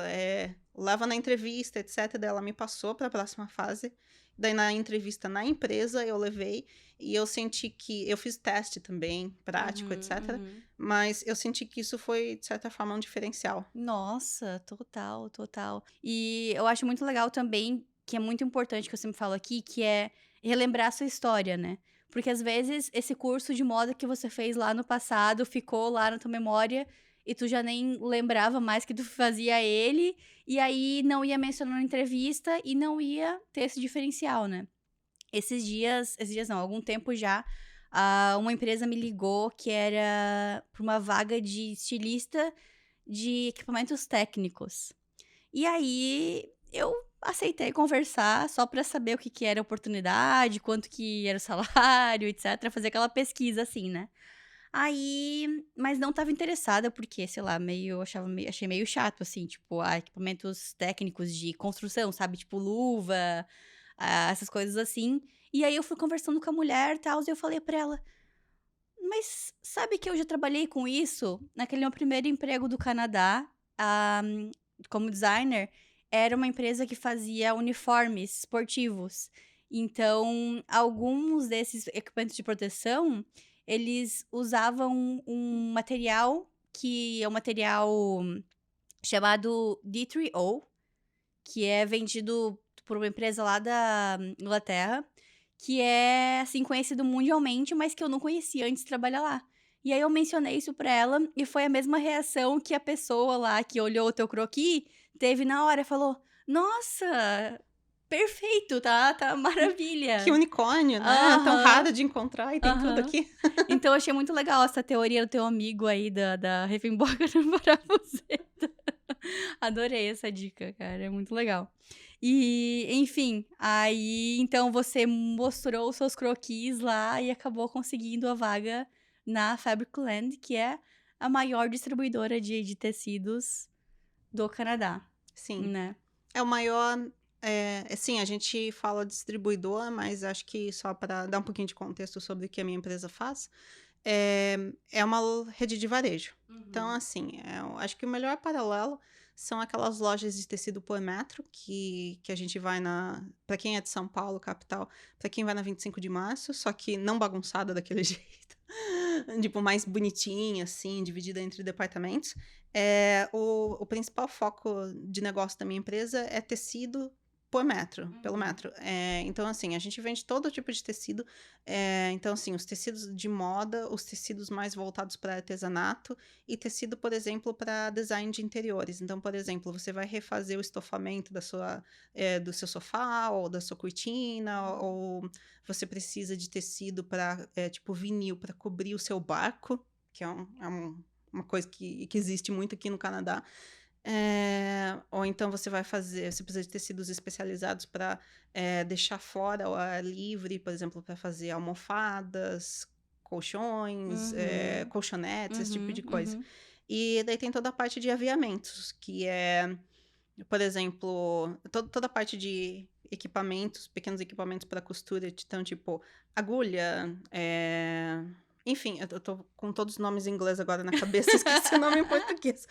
leva na entrevista, etc. Daí ela me passou para a próxima fase. Daí na entrevista na empresa eu levei e eu senti que, eu fiz teste também, prático, etc. Uhum. Mas eu senti que isso foi, de certa forma, um diferencial. Nossa, total, total. E eu acho muito legal também, que é muito importante que eu sempre falo aqui, que é relembrar a sua história, né? Porque às vezes esse curso de moda que você fez lá no passado ficou lá na tua memória e tu já nem lembrava mais que tu fazia ele, e aí não ia mencionar na entrevista e não ia ter esse diferencial, né? Esses dias não, algum tempo já, uma empresa me ligou que era para uma vaga de estilista de equipamentos técnicos. E aí eu aceitei conversar só para saber o que que era a oportunidade, quanto que era o salário, etc, fazer aquela pesquisa assim, né. Aí mas não estava interessada porque, sei lá, achei meio chato, assim, tipo, equipamentos técnicos de construção, sabe, tipo luva, essas coisas assim. E aí eu fui conversando com a mulher, tal e eu falei pra ela: "Mas sabe que eu já trabalhei com isso naquele meu primeiro emprego do Canadá, ah, como designer, era uma empresa que fazia uniformes esportivos. Então, alguns desses equipamentos de proteção, eles usavam um material que é um material chamado D3O, que é vendido por uma empresa lá da Inglaterra, que é, assim, conhecido mundialmente, mas que eu não conhecia antes de trabalhar lá. E aí eu mencionei isso pra ela e foi a mesma reação que a pessoa lá que olhou o teu croquis teve na hora, falou: "Nossa, perfeito, tá Que maravilha". unicórnio, né? Tão Aham, raro de encontrar e tem tudo aham. aqui. Então eu achei muito legal essa teoria do teu amigo aí da Regenboga no Parafuseta. Adorei essa dica, cara, é muito legal. E, enfim, aí então você mostrou os seus croquis lá e acabou conseguindo a vaga na Fabricland, que é a maior distribuidora de tecidos do Canadá, Sim. né. É o maior. Sim, a gente fala distribuidor, mas acho que só para dar um pouquinho de contexto sobre o que a minha empresa faz, é uma rede de varejo. Então, Uhum. assim, eu acho que o melhor paralelo são aquelas lojas de tecido por metro que a gente vai para quem é de São Paulo, capital, para quem vai na 25 de março, só que não bagunçada daquele jeito. tipo, mais bonitinha, assim, dividida entre departamentos. O principal foco de negócio da minha empresa é tecido por metro, pelo metro. Então, assim, a gente vende todo tipo de tecido. Então, assim, os tecidos de moda, os tecidos mais voltados para artesanato e tecido, por exemplo, para design de interiores. Então, por exemplo, você vai refazer o estofamento do seu sofá ou da sua cortina, ou você precisa de tecido para, tipo, vinil para cobrir o seu barco, que uma coisa que existe muito aqui no Canadá. Ou então você precisa de tecidos especializados para deixar fora ao ar livre, por exemplo, para fazer almofadas, colchões, colchonetes, esse tipo de coisa. E daí tem toda a parte de aviamentos, que é, por exemplo, toda a parte de equipamentos, pequenos equipamentos para costura, então, tipo, agulha, enfim, eu tô com todos os nomes em inglês agora na cabeça, esqueci o nome em português.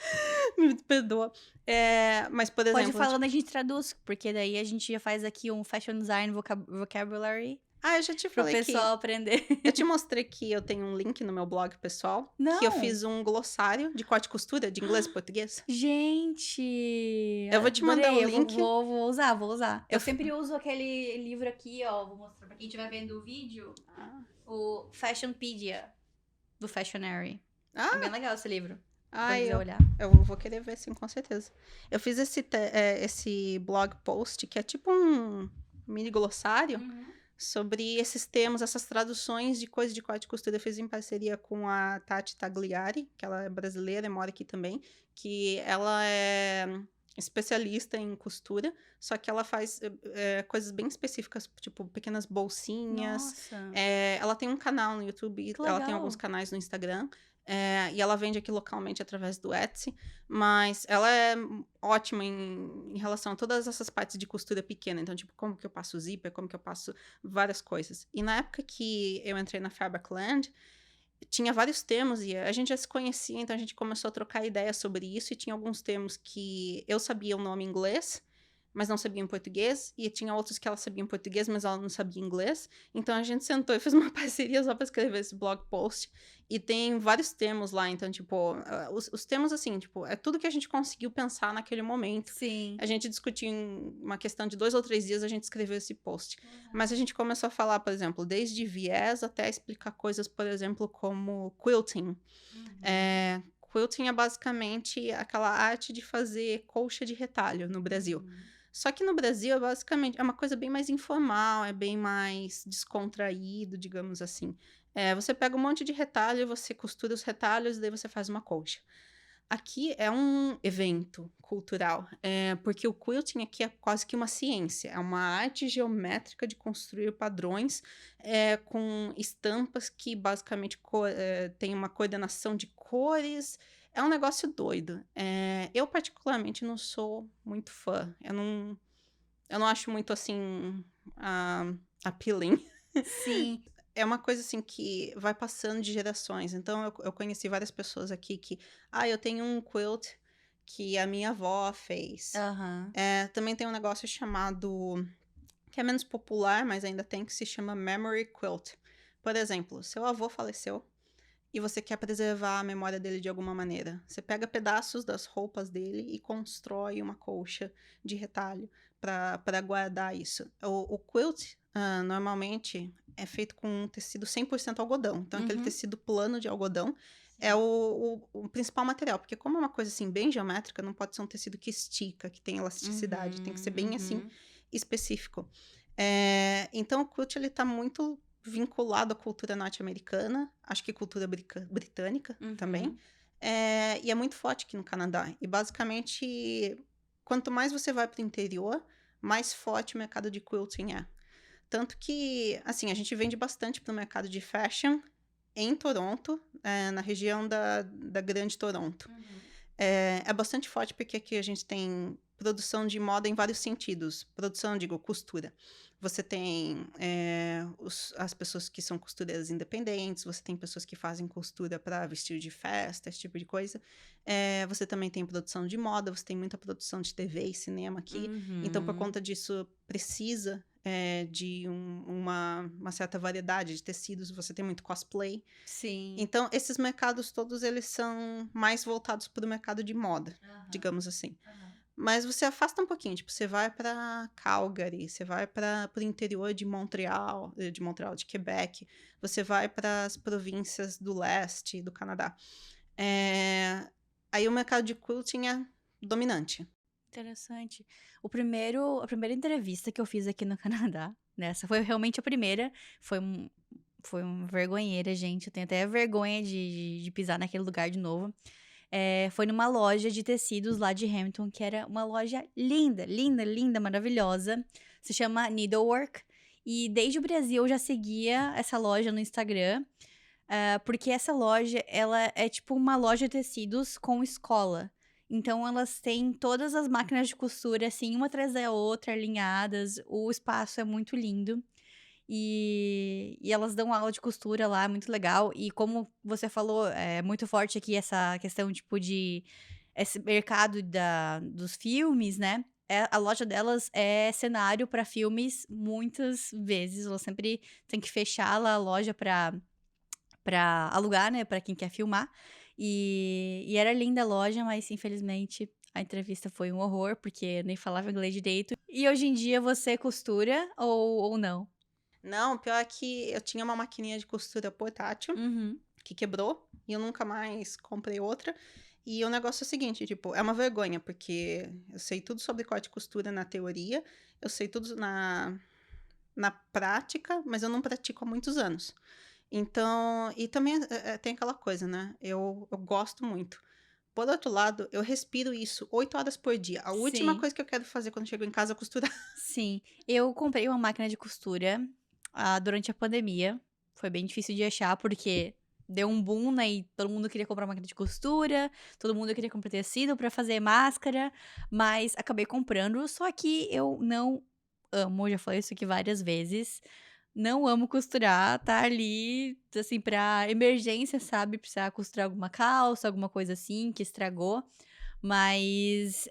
Me perdoa. Mas, por Pode exemplo. falando, a gente traduz, porque daí a gente já faz aqui um fashion design vocabulary Eu já te pro falei que. pessoal aprender. Eu te mostrei que eu tenho um link no meu blog pessoal. Que eu Não! fiz um glossário de corte e costura de inglês e português. Gente! Eu vou te mandar o adorei, link. Vou usar. Eu Eu sempre uso aquele livro aqui, ó. Vou mostrar pra quem estiver vendo o vídeo. O Fashionpedia, do Fashionary. É bem legal esse livro. Quando quiser olhar. Eu vou querer ver, sim, com certeza. Eu fiz esse blog post, que é tipo um mini glossário, sobre esses termos, essas traduções de coisas de corte e costura. Eu fiz em parceria com a Tati Tagliari, que ela é brasileira e mora aqui também, que ela é especialista em costura, só que ela faz coisas bem específicas, tipo pequenas bolsinhas. Nossa! Ela tem um canal no YouTube, ela tem alguns canais no Instagram. E ela vende aqui localmente através do Etsy, mas ela é ótima em relação a todas essas partes de costura pequena. Então, tipo, como que eu passo zíper, como que eu passo várias coisas. E na época que eu entrei na Fabricland, tinha vários termos e a gente já se conhecia, então a gente começou a trocar ideias sobre isso e tinha alguns termos que eu sabia o nome em inglês, mas não sabia em português, e tinha outros que ela sabia em português, mas ela não sabia inglês. Então a gente sentou e fez uma parceria só para escrever esse blog post. E tem vários termos lá, então, tipo, os termos, assim, tipo, é tudo que a gente conseguiu pensar naquele momento. Sim. A gente discutiu em uma questão de 2 ou 3 dias, a gente escreveu esse post. Mas a gente começou a falar, por exemplo, desde viés até explicar coisas, por exemplo, como quilting. Quilting é basicamente aquela arte de fazer colcha de retalho no Brasil. Só que no Brasil, basicamente, é uma coisa bem mais informal, é bem mais descontraído, digamos assim. Você pega um monte de retalho, você costura os retalhos, e daí você faz uma colcha. Aqui é um evento cultural, porque o quilting aqui é quase que uma ciência. É uma arte geométrica de construir padrões com estampas que basicamente tem uma coordenação de cores. É um negócio doido. Eu, particularmente, não sou muito fã. Eu não acho muito, assim, appealing. Sim. É uma coisa, assim, que vai passando de gerações. Então, eu conheci várias pessoas aqui que... eu tenho um quilt que a minha avó fez. Também tem um negócio chamado... que é menos popular, mas ainda tem, que se chama Memory Quilt. Por exemplo, seu avô faleceu e você quer preservar a memória dele de alguma maneira. Você pega pedaços das roupas dele e constrói uma colcha de retalho para guardar isso. O quilt, normalmente, é feito com um tecido 100% algodão. Então, aquele tecido plano de algodão é o principal material. Porque como é uma coisa, assim, bem geométrica, não pode ser um tecido que estica, que tem elasticidade. Tem que ser bem, assim, específico. Então, o quilt, ele tá muito vinculado à cultura norte-americana, acho que cultura britânica também, e é muito forte aqui no Canadá. E basicamente, quanto mais você vai para o interior, mais forte o mercado de quilting é. Tanto que, assim, a gente vende bastante para o mercado de fashion em Toronto, na região da Grande Toronto. É bastante forte porque aqui a gente tem produção de moda em vários sentidos. Produção, digo, costura. Você tem as pessoas que são costureiras independentes, você tem pessoas que fazem costura para vestir de festa, esse tipo de coisa. Você também tem produção de moda, você tem muita produção de TV e cinema aqui. Então, por conta disso, precisa de uma certa variedade de tecidos, você tem muito cosplay. Sim. Então, esses mercados todos, eles são mais voltados para o mercado de moda, digamos assim. Mas você afasta um pouquinho, tipo, você vai para Calgary, você vai para o interior de Quebec, você vai para as províncias do leste do Canadá. Aí o mercado de quilting é dominante. Interessante. A primeira entrevista que eu fiz aqui no Canadá, nessa foi realmente a primeira, foi uma vergonheira, gente. Eu tenho até vergonha de pisar naquele lugar de novo. Foi numa loja de tecidos lá de Hamilton, que era uma loja linda, linda, linda, maravilhosa. Se chama Needlework. E desde o Brasil eu já seguia essa loja no Instagram, porque essa loja, ela é tipo uma loja de tecidos com escola. Então elas têm todas as máquinas de costura, assim, uma atrás da outra, alinhadas. O espaço é muito lindo. E elas dão aula de costura lá, muito legal. E como você falou, é muito forte aqui essa questão, tipo, de esse mercado dos filmes, né? A loja delas é cenário para filmes muitas vezes. Ela sempre tem que fechar lá a loja pra alugar, né? Pra quem quer filmar. E era linda a loja, mas infelizmente a entrevista foi um horror, porque eu nem falava inglês direito. E hoje em dia você costura ou não? Não, pior é que eu tinha uma maquininha de costura portátil Uhum. que quebrou e eu nunca mais comprei outra. E o negócio é o seguinte, tipo, é uma vergonha, porque eu sei tudo sobre corte e costura na teoria, eu sei tudo na prática, mas eu não pratico há muitos anos. Então, e também tem aquela coisa, né? Eu gosto muito. Por outro lado, eu respiro isso 8 horas por dia. A última Sim, coisa que eu quero fazer quando chego em casa é costurar. sim. Eu comprei uma máquina de costura, durante a pandemia. Foi bem difícil de achar, porque deu um boom, né, e todo mundo queria comprar máquina de costura, todo mundo queria comprar tecido pra fazer máscara, mas acabei comprando, só que eu não amo, já falei isso aqui várias vezes, não amo costurar, tá ali, assim, pra emergência, sabe, precisar costurar alguma calça, alguma coisa assim que estragou. Mas,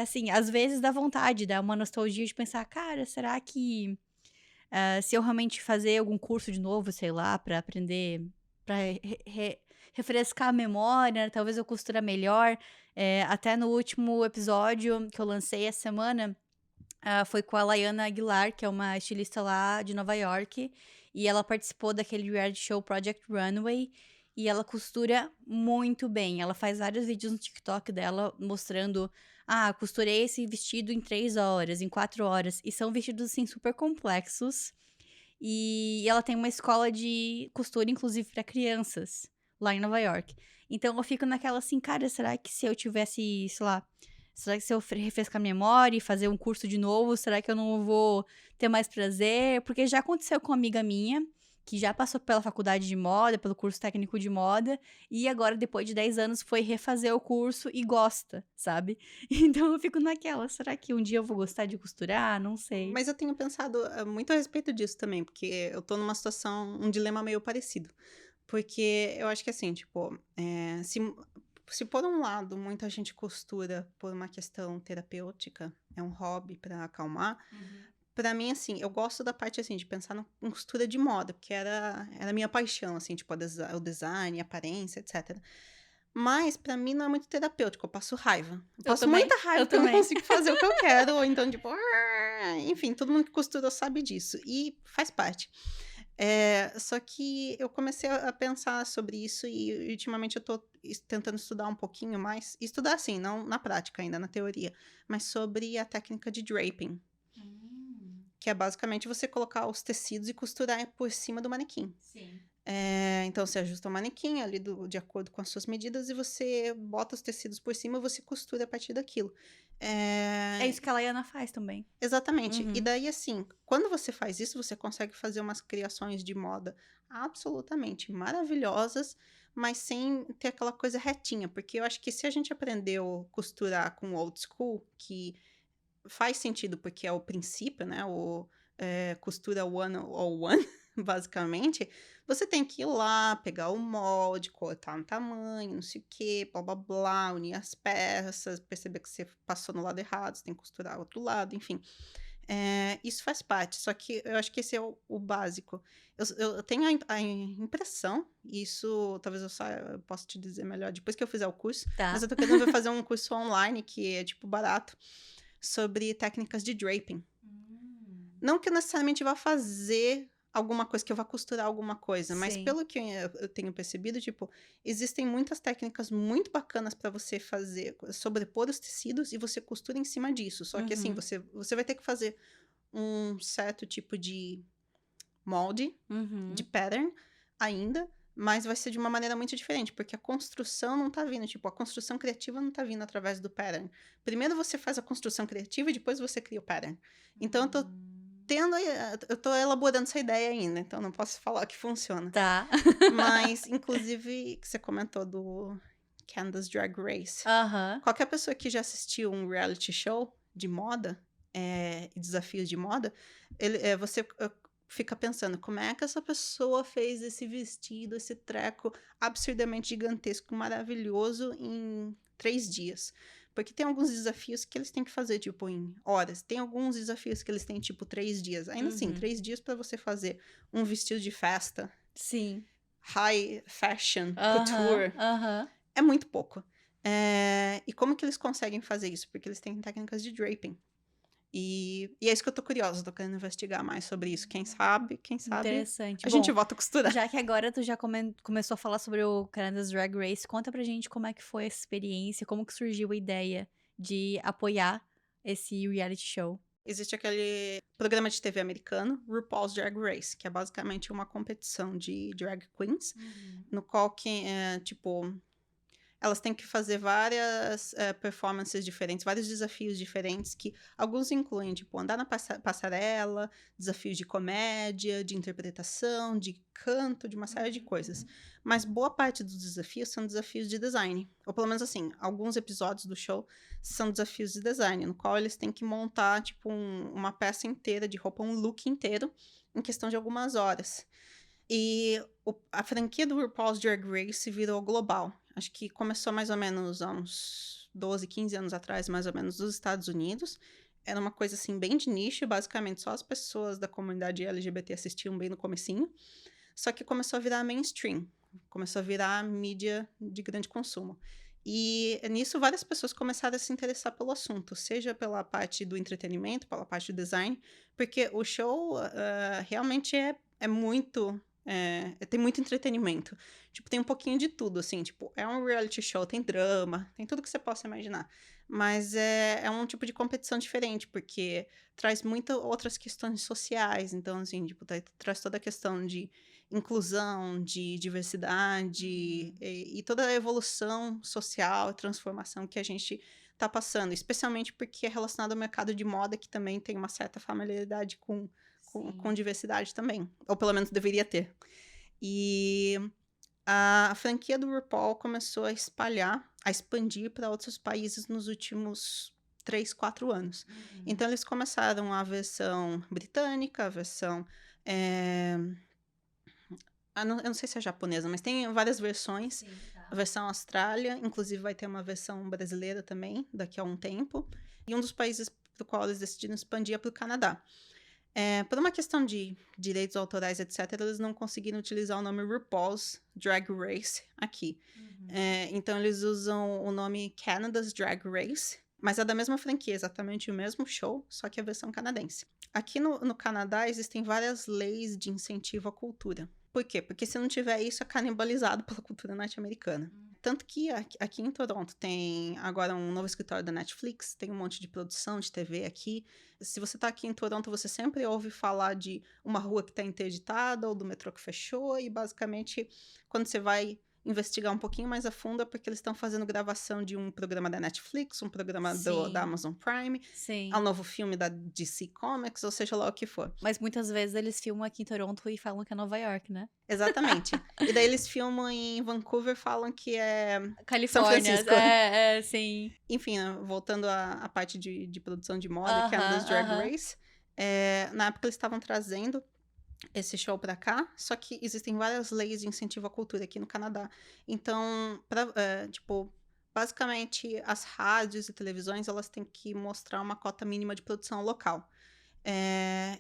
assim, às vezes dá vontade, dá uma nostalgia de pensar: "Cara, será que, se eu realmente fazer algum curso de novo, sei lá, pra aprender, pra refrescar a memória, talvez eu costurar melhor". Até no último episódio que eu lancei essa semana, foi com a Laiana Aguilar, que é uma estilista lá de Nova York, e ela participou daquele reality show Project Runway, e ela costura muito bem. Ela faz vários vídeos no TikTok dela mostrando: "Ah, costurei esse vestido em 3 horas, em 4 horas", e são vestidos, assim, super complexos. E ela tem uma escola de costura, inclusive para crianças, lá em Nova York. Então eu fico naquela assim: "Cara, será que se eu tivesse, sei lá, será que se eu refrescar a memória e fazer um curso de novo, será que eu não vou ter mais prazer?" Porque já aconteceu com uma amiga minha, que já passou pela faculdade de moda, pelo curso técnico de moda, e agora depois de 10 anos foi refazer o curso e gosta, sabe. Então eu fico naquela: "Será que um dia eu vou gostar de costurar? Não sei". Mas eu tenho pensado muito a respeito disso também, porque eu tô numa situação, um dilema meio parecido. Porque eu acho que assim, tipo, se por um lado muita gente costura por uma questão terapêutica, é um hobby pra acalmar, pra mim, assim, eu gosto da parte, assim, de pensar em costura de moda, porque era a minha paixão, assim, tipo, o design, a aparência, etc. Mas pra mim não é muito terapêutico, eu passo raiva. Eu Eu passo também, muita eu raiva porque eu não também. consigo fazer o que eu quero, ou então, tipo, enfim, todo mundo que costura sabe disso, e faz parte. Só que eu comecei a pensar sobre isso e ultimamente eu tô tentando estudar um pouquinho mais, estudar assim, não na prática ainda, na teoria, mas sobre a técnica de draping, que é basicamente você colocar os tecidos e costurar por cima do manequim. Sim. Então você ajusta o manequim ali de acordo com as suas medidas e você bota os tecidos por cima e você costura a partir daquilo. É Eh, isso que a Laiana faz também. Exatamente. E Uhum. daí, assim, quando você faz isso, você consegue fazer umas criações de moda absolutamente maravilhosas, mas sem ter aquela coisa retinha. Porque eu acho que se a gente aprendeu costurar com old school, que faz sentido porque é o princípio, né? Costura one on one, basicamente. Você tem que ir lá, pegar o molde, cortar um tamanho, não sei o quê, blá blá blá, unir as peças, perceber que você passou no lado errado, você tem que costurar o outro lado, enfim. Isso faz parte, só que eu acho que esse é o básico. Eu tenho a impressão, e isso talvez eu possa te dizer melhor depois que eu fizer o curso, mas Tá. eu tô querendo fazer um curso online que é, tipo, barato, sobre técnicas de draping. Não que eu necessariamente vá fazer alguma coisa, que eu vá costurar alguma coisa, mas Sim. pelo que eu tenho percebido, tipo, existem muitas técnicas muito bacanas para você fazer, sobrepor os tecidos e você costura em cima disso. Só que assim, Uhum. você vai ter que fazer um certo tipo de molde, de Uhum. pattern ainda, mas vai ser de uma maneira muito diferente, porque a construção não tá vindo, tipo, a construção criativa não tá vindo através do pattern. Primeiro você faz a construção criativa e depois você cria o pattern. Então eu tô elaborando essa ideia ainda, então não posso falar que funciona. Tá. Mas, inclusive, que você comentou do Candace Drag Race. Aham. Qualquer pessoa que já assistiu um reality show de moda, e desafios de moda, você fica pensando, como é que essa pessoa fez esse vestido, esse treco absurdamente gigantesco, maravilhoso em 3 dias? Porque tem alguns desafios que eles têm que fazer, tipo, em horas. Tem alguns desafios que eles têm, tipo, 3 dias. Ainda assim, Uhum. 3 dias para você fazer um vestido de festa, Sim. high fashion, Aham, couture, aham. é muito pouco. E como que eles conseguem fazer isso? Porque eles têm técnicas de draping. E é isso que eu tô curiosa, tô querendo investigar mais sobre isso. Quem sabe, Interessante. a gente Bom, volta a costurar. já que agora tu já começou a falar sobre o Canada's Drag Race, conta pra gente como é que foi essa experiência, como que surgiu a ideia de apoiar esse reality show. Existe aquele programa de TV americano, RuPaul's Drag Race, que é basicamente uma competição de drag queens, no qual tipo, elas têm que fazer várias performances diferentes, vários desafios diferentes, que alguns incluem, tipo, andar na passarela, desafios de comédia, de interpretação, de canto, de uma série de coisas. Mas boa parte dos desafios são desafios de design. Ou pelo menos assim, alguns episódios do show são desafios de design, no qual eles têm que montar, tipo, uma peça inteira de roupa, um look inteiro, em questão de algumas horas. E a franquia do RuPaul's Drag Race virou global. Acho que começou mais ou menos há uns 12, 15 anos atrás, mais ou menos, nos Estados Unidos. Era uma coisa, assim, bem de nicho, basicamente só as pessoas da comunidade LGBT assistiam bem no comecinho. Só que começou a virar mainstream. Começou a virar mídia de grande consumo. E nisso várias pessoas começaram a se interessar pelo assunto, seja pela parte do entretenimento, pela parte do design, porque o show realmente é muito tem muito entretenimento. Tipo, tem um pouquinho de tudo, assim. Tipo, é um reality show, tem drama, tem tudo que você possa imaginar. Mas é um tipo de competição diferente, porque traz muitas outras questões sociais. Então, assim, tipo, traz toda a questão de inclusão, de diversidade e toda a evolução social, transformação que a gente tá passando. Especialmente porque é relacionado ao mercado de moda, que também tem uma certa familiaridade com Sim. diversidade também. Ou pelo menos deveria ter. E a franquia do RuPaul começou a expandir para outros países nos últimos 3, 4 anos. Então, eles começaram a versão britânica, a versão. Eu não sei se é japonesa, mas tem várias versões. Sim, tá. A versão Austrália, inclusive vai ter uma versão brasileira também, daqui a um tempo. E um dos países para o qual eles decidiram expandir é para o Canadá. Por uma questão de direitos autorais, etc., eles não conseguiram utilizar o nome RuPaul's Drag Race aqui. Então, eles usam o nome Canada's Drag Race, mas é da mesma franquia, exatamente o mesmo show, só que a versão canadense. Aqui no Canadá existem várias leis de incentivo à cultura. Por quê? Porque se não tiver isso, é canibalizado pela cultura norte-americana. Tanto que aqui em Toronto tem agora um novo escritório da Netflix, tem um monte de produção de TV aqui. Se você tá aqui em Toronto, você sempre ouve falar de uma rua que tá interditada ou do metrô que fechou, e basicamente, quando você vai investigar um pouquinho mais a fundo, é porque eles estão fazendo gravação de um programa da Netflix, um programa da Sim, Amazon Prime, sim. um novo filme da DC Comics, ou seja lá o que for. Mas muitas vezes eles filmam aqui em Toronto e falam que é Nova York, né? Exatamente. E daí eles filmam em Vancouver, falam que é São Califórnia, Francisco. sim. Enfim, né, voltando à parte de produção de moda, Aham, Canada's Drag aham. Race, na época eles estavam trazendo esse show pra cá, só que existem várias leis de incentivo à cultura aqui no Canadá. Então, tipo, basicamente as rádios e televisões, elas têm que mostrar uma cota mínima de produção local.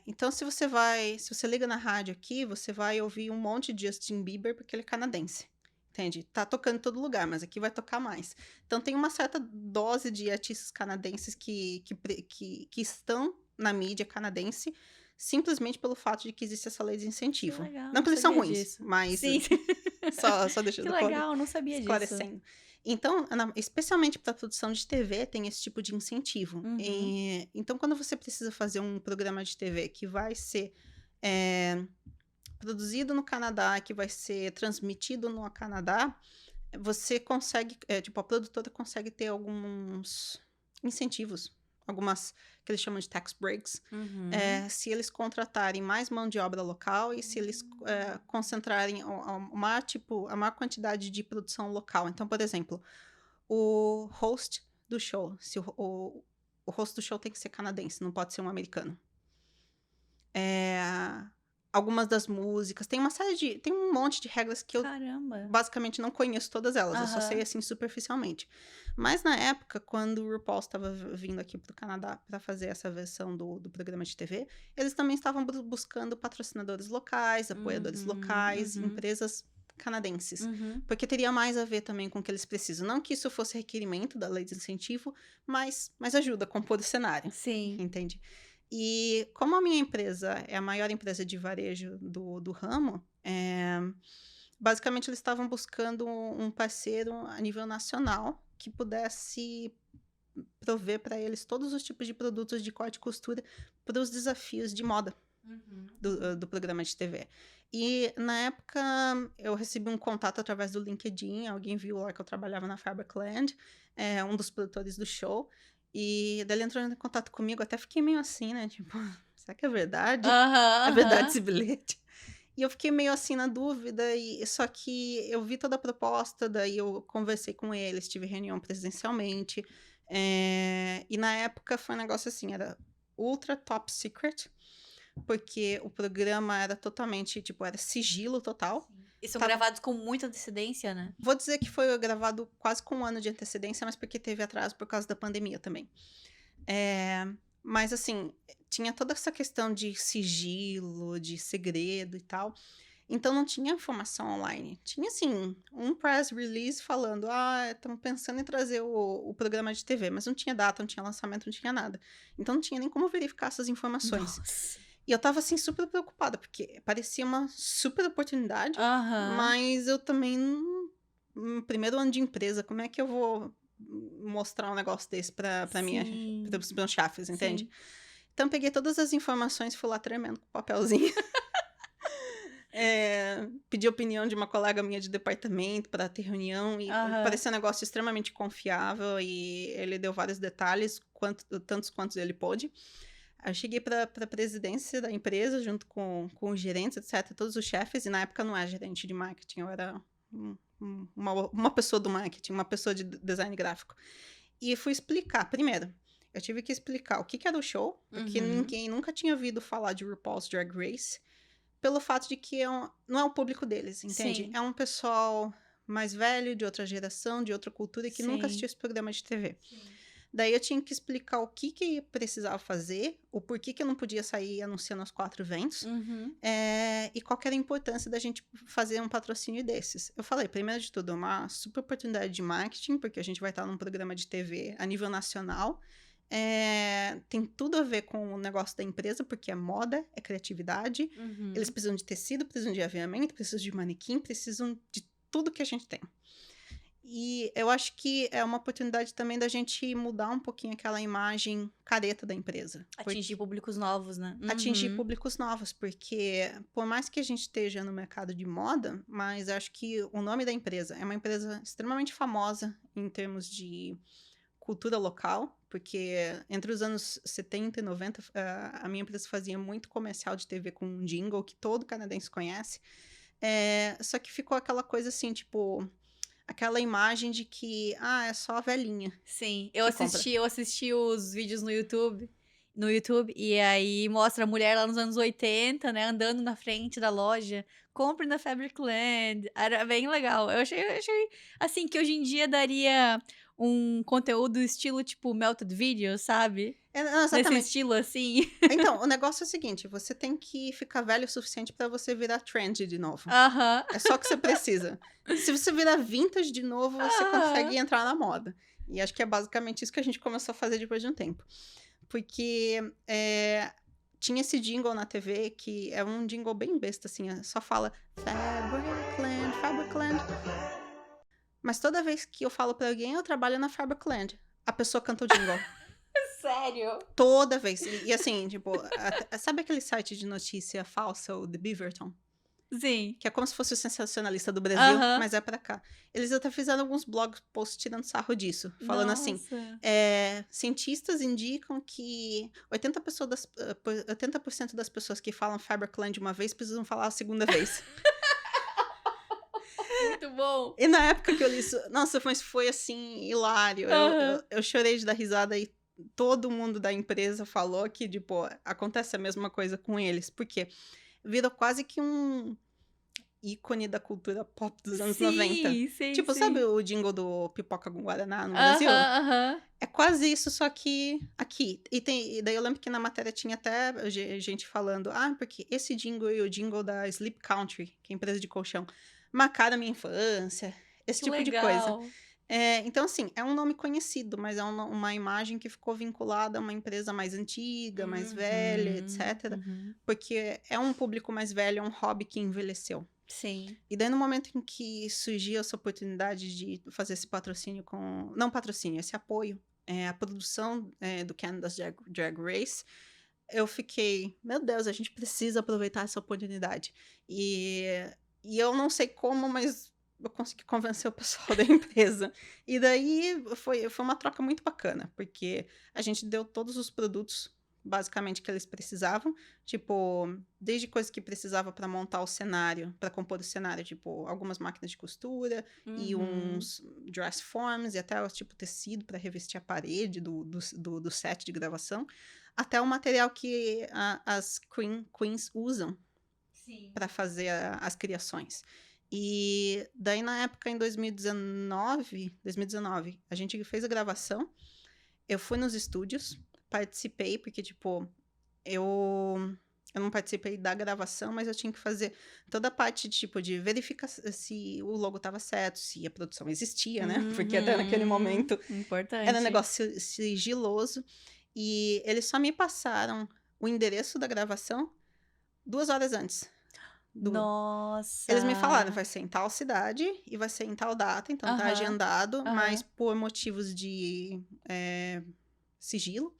Então, se você liga na rádio aqui, você vai ouvir um monte de Justin Bieber, porque ele é canadense. Entende? Tá tocando em todo lugar, mas aqui vai tocar mais. Então, tem uma certa dose de artistas canadenses que estão na mídia canadense, simplesmente pelo fato de que existe essa lei de Que incentivo. legal, Não não que eles são sabia ruins, disso. mas Sim. só Que deixando legal, não sabia disso. esclarecendo. Então, especialmente para produção de TV, tem esse tipo de incentivo. Uhum. Então, quando você precisa fazer um programa de TV que vai ser produzido no Canadá, que vai ser transmitido no Canadá, você consegue, tipo, a produtora consegue ter alguns incentivos, algumas que eles chamam de tax breaks, Uhum. se eles contratarem mais mão de obra local e se eles concentrarem a maior quantidade de produção local. Então, por exemplo, o host do show, se o host do show tem que ser canadense, não pode ser um americano. Algumas das músicas, tem um monte de regras que eu Caramba. basicamente não conheço todas elas, eu só sei Aham. assim superficialmente. Mas na época, quando o RuPaul estava vindo aqui pro Canadá para fazer essa versão do programa de TV, eles também estavam buscando patrocinadores locais, apoiadores locais, Uhum. empresas canadenses. Uhum. Porque teria mais a ver também com o que eles precisam. Não que isso fosse requerimento da lei de incentivo, mas ajuda a compor o cenário, Sim. entende? E como a minha empresa é a maior empresa de varejo do ramo, basicamente eles estavam buscando um parceiro a nível nacional que pudesse prover para eles todos os tipos de produtos de corte e costura para os desafios de moda Uhum. do programa de TV. E na época eu recebi um contato através do LinkedIn, alguém viu lá que eu trabalhava na Fabricland, um dos produtores do show, e daí ele entrou em contato comigo, até fiquei meio assim, né, tipo, será que é verdade? É Aham, verdade aham. esse bilhete? E eu fiquei meio assim na dúvida, só que eu vi toda a proposta, daí eu conversei com eles, tive reunião presencialmente, e na época foi um negócio assim, era ultra top secret, porque o programa era totalmente, tipo, era sigilo total. E são Tava, gravados com muita antecedência, né? vou dizer que foi gravado quase com um ano de antecedência, mas porque teve atraso por causa da pandemia também. Mas assim, tinha toda essa questão de sigilo, de segredo e tal. Então não tinha informação online. Tinha, assim, um press release falando: estamos pensando em trazer o programa de TV, mas não tinha data, não tinha lançamento, não tinha nada. Então não tinha nem como verificar essas informações. Nossa. E eu tava, assim, super preocupada, porque parecia uma super oportunidade, Aham. mas eu também, no primeiro ano de empresa, como é que eu vou mostrar um negócio desse para Sim. os meus chefes, entende? Sim. Então, peguei todas as informações, fui lá tremendo com o papelzinho. Pedi opinião de uma colega minha de departamento para ter reunião e Aham. parecia um negócio extremamente confiável e ele deu vários detalhes, tantos quantos ele pôde. Aí eu cheguei para a presidência da empresa, junto com os gerentes, etc., todos os chefes, e na época não era gerente de marketing, eu era uma pessoa do marketing, uma pessoa de design gráfico. E fui explicar, primeiro, eu tive que explicar o que era o show, porque Uhum. ninguém nunca tinha ouvido falar de RuPaul's Drag Race, pelo fato de que não é o público deles, entende? Sim. É um pessoal mais velho, de outra geração, de outra cultura, que nunca assistiu Sim. esse programa de TV. Daí eu tinha que explicar o que precisava fazer, o porquê que eu não podia sair anunciando os 4 ventos, Uhum. e qual que era a importância da gente fazer um patrocínio desses. Eu falei, primeiro de tudo, é uma super oportunidade de marketing, porque a gente vai estar num programa de TV a nível nacional. Tem tudo a ver com o negócio da empresa, porque é moda, é criatividade. Eles Uhum. precisam de tecido, precisam de aviamento, precisam de manequim, precisam de tudo que a gente tem. E eu acho que é uma oportunidade também da gente mudar um pouquinho aquela imagem careta da empresa. Atingir públicos novos, né? Atingir Uhum. públicos novos, porque por mais que a gente esteja no mercado de moda, mas acho que o nome da empresa é uma empresa extremamente famosa em termos de cultura local, porque entre os anos 70 e 90, a minha empresa fazia muito comercial de TV com um jingle que todo canadense conhece. Só que ficou aquela coisa assim, tipo, aquela imagem de que, é só a velhinha Sim. que compra. Eu assisti os vídeos no YouTube no YouTube, e aí mostra a mulher lá nos anos 80, né, andando na frente da loja, compre na Fabricland, era bem legal. Eu achei, assim, que hoje em dia daria um conteúdo estilo, tipo, melted video, sabe? Não, Nesse exatamente. estilo, assim. Então, o negócio é o seguinte, você tem que ficar velho o suficiente pra você virar trend de novo. Aham. É só o que você precisa. Se você virar vintage de novo, você consegue Aham. entrar na moda. E acho que é basicamente isso que a gente começou a fazer depois de um tempo. Porque tinha esse jingle na TV, que é um jingle bem besta, assim, só fala Fabricland, Fabricland. Mas toda vez que eu falo pra alguém, eu trabalho na Fabricland, a pessoa canta o jingle. Sério? Toda vez. E assim, tipo, sabe aquele site de notícia falsa, o The Beaverton? Sim. Que é como se fosse o sensacionalista do Brasil, Aham. mas é pra cá. Eles até fizeram alguns blog posts tirando sarro disso, falando assim, Nossa. cientistas indicam que 80% das pessoas que falam Fabricland uma vez precisam falar a segunda vez. Muito bom. E na época que eu li isso, nossa, mas foi assim, hilário. Aham. Eu chorei de dar risada e todo mundo da empresa falou que, tipo, acontece a mesma coisa com eles. Por quê? Virou quase que um ícone da cultura pop dos anos 90. Sim, sim, Tipo, sabe sim. o jingle do Pipoca com Guaraná no Aham, Brasil? aham. É quase isso, só que aqui. E daí eu lembro que na matéria tinha até gente falando, porque esse jingle e o jingle da Sleep Country, que é a empresa de colchão, marcaram a minha infância, esse Que tipo de coisa. legal. Então, assim, é um nome conhecido, mas é uma imagem que ficou vinculada a uma empresa mais antiga, mais velha, etc. Uhum. Porque é um público mais velho, é um hobby que envelheceu. Sim. E daí, no momento em que surgiu essa oportunidade de fazer esse patrocínio com... Não patrocínio, esse apoio, a produção do Canada's Drag Race, eu fiquei, meu Deus, a gente precisa aproveitar essa oportunidade. E eu não sei como, mas eu consegui convencer o pessoal da empresa. E daí foi uma troca muito bacana, porque a gente deu todos os produtos, basicamente, que eles precisavam. Tipo, desde coisas que precisava para montar o cenário, para compor o cenário, tipo, algumas máquinas de costura e uns dress forms, e até tipo tecido para revestir a parede do set de gravação, até o material que as queens usam para fazer as criações. E daí, na época, em 2019, a gente fez a gravação, eu fui nos estúdios, participei, porque, tipo, eu não participei da gravação, mas eu tinha que fazer toda a parte, tipo, de verificar se o logo estava certo, se a produção existia, né? Porque até naquele momento Importante. era um negócio sigiloso. E eles só me passaram o endereço da gravação 2 horas antes. Nossa. Eles me falaram, vai ser em tal cidade e vai ser em tal data, então tá agendado, mas por motivos de sigilo.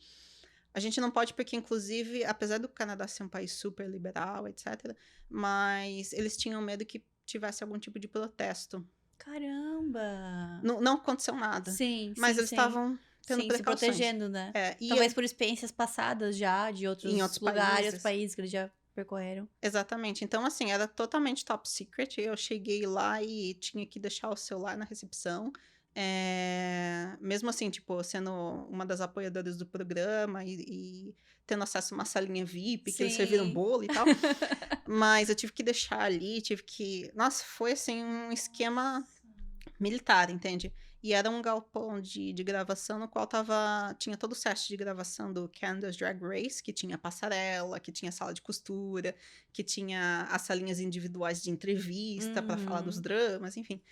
A gente não pode porque, inclusive, apesar do Canadá ser um país super liberal, etc., mas eles tinham medo que tivesse algum tipo de protesto. Caramba. Não aconteceu nada. Sim, Mas sim, eles sim. estavam tendo Sim, se precauções. protegendo, né? E Talvez por experiências passadas já, de outros Em outros lugares, países. países que eles já percorreram. Exatamente. Então, assim, era totalmente top secret. Eu cheguei lá e tinha que deixar o celular na recepção. Mesmo assim, tipo, sendo uma das apoiadoras do programa e tendo acesso a uma salinha VIP, que eles serviram Sim. bolo e tal. Mas eu tive que deixar ali, Nossa, foi, assim, um esquema militar, entende? E era um galpão de gravação no qual tinha todo o set de gravação do Canada's Drag Race, que tinha passarela, que tinha sala de costura, que tinha as salinhas individuais de entrevista para falar dos dramas, enfim.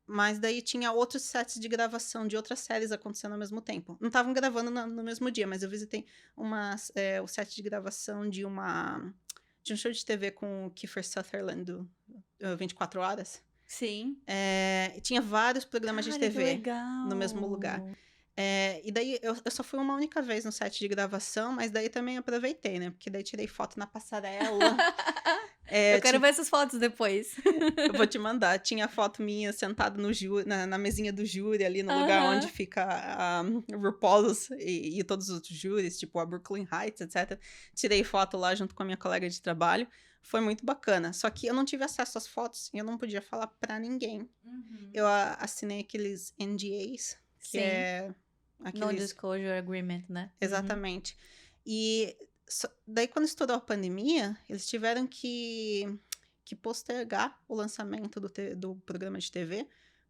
Mas daí tinha outros sets de gravação de outras séries acontecendo ao mesmo tempo. Não estavam gravando no mesmo dia, mas eu visitei o set de gravação de um show de TV com o Kiefer Sutherland do 24 Horas. Sim. Tinha vários programas de TV que legal. no mesmo lugar. E daí eu só fui uma única vez no set de gravação, mas daí também aproveitei, né? Porque daí tirei foto na passarela. Eu quero ver essas fotos depois. Eu vou te mandar. Tinha foto minha sentada na mesinha do júri, ali no lugar onde fica a RuPaul's e todos os outros júris, tipo a Brooklyn Heights, etc. Tirei foto lá junto com a minha colega de trabalho. Foi muito bacana. Só que eu não tive acesso às fotos e eu não podia falar pra ninguém. Eu assinei aqueles NDAs, que Aqueles... Non-disclosure agreement, né? Exatamente. E daí, quando estourou a pandemia, eles tiveram que postergar o lançamento do programa de TV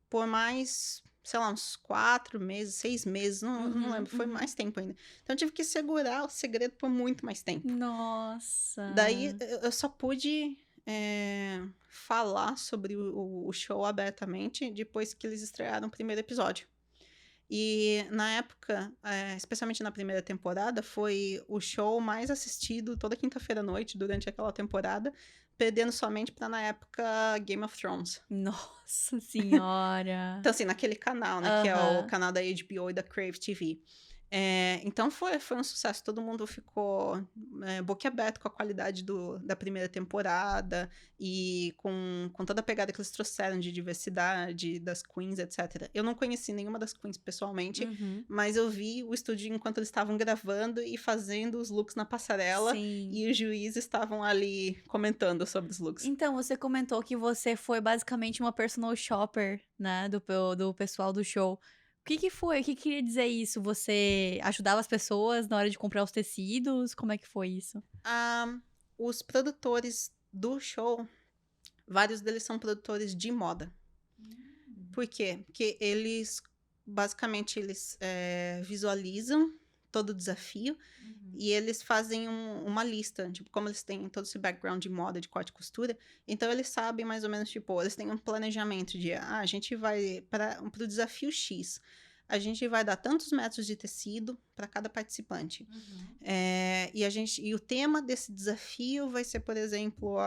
por mais, sei lá, uns 4 meses, 6 meses, não lembro, foi mais tempo ainda. Então, eu tive que segurar o segredo por muito mais tempo. Nossa! Daí, eu só pude falar sobre o show abertamente depois que eles estrearam o primeiro episódio. E na época, especialmente na primeira temporada, foi o show mais assistido toda quinta-feira à noite durante aquela temporada, perdendo somente para, na época, Game of Thrones. Nossa senhora! Então, assim, naquele canal, né, que é o canal da HBO e da Crave TV. Então foi um sucesso, todo mundo ficou boquiaberto com a qualidade da primeira temporada e com toda a pegada que eles trouxeram de diversidade, das queens, etc. Eu não conheci nenhuma das queens pessoalmente, mas eu vi o estúdio enquanto eles estavam gravando e fazendo os looks na passarela. Sim. E os juízes estavam ali comentando sobre os looks. Então, você comentou que você foi basicamente uma personal shopper, né, do pessoal do show. O que foi? O que queria dizer isso? Você ajudava as pessoas na hora de comprar os tecidos? Como é que foi isso? Os produtores do show, vários deles são produtores de moda. Por quê? Porque eles, basicamente, eles visualizam todo o desafio e eles fazem uma lista, tipo, como eles têm todo esse background de moda, de corte e costura, então eles sabem mais ou menos, tipo, eles têm um planejamento de, a gente vai para o desafio X, a gente vai dar tantos metros de tecido para cada participante. E o tema desse desafio vai ser, por exemplo,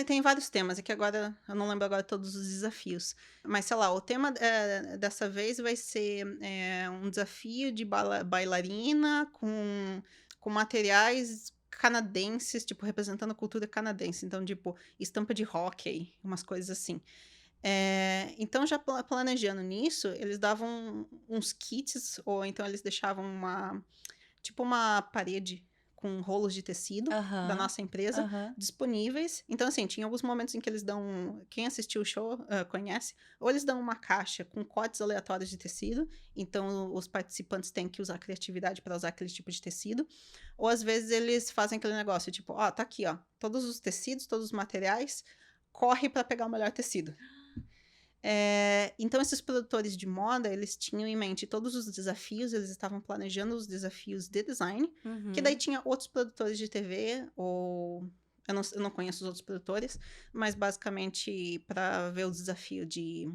tem vários temas, é que agora eu não lembro agora todos os desafios. Mas, sei lá, o tema dessa vez vai ser um desafio de bailarina com materiais canadenses, tipo, representando a cultura canadense. Então, tipo, estampa de hóquei, umas coisas assim. Então, já planejando nisso, eles davam uns kits, ou então eles deixavam uma parede com rolos de tecido da nossa empresa disponíveis. Então, assim, tinha alguns momentos em que eles dão... Quem assistiu o show conhece. Ou eles dão uma caixa com cortes aleatórios de tecido. Então, os participantes têm que usar criatividade para usar aquele tipo de tecido. Ou, às vezes, eles fazem aquele negócio, tipo... Ó, tá aqui, ó. Todos os tecidos, todos os materiais. Corre para pegar o melhor tecido. Então, esses produtores de moda, eles tinham em mente todos os desafios, eles estavam planejando os desafios de design, que daí tinha outros produtores de TV, ou... Eu não conheço os outros produtores, mas basicamente para ver o desafio de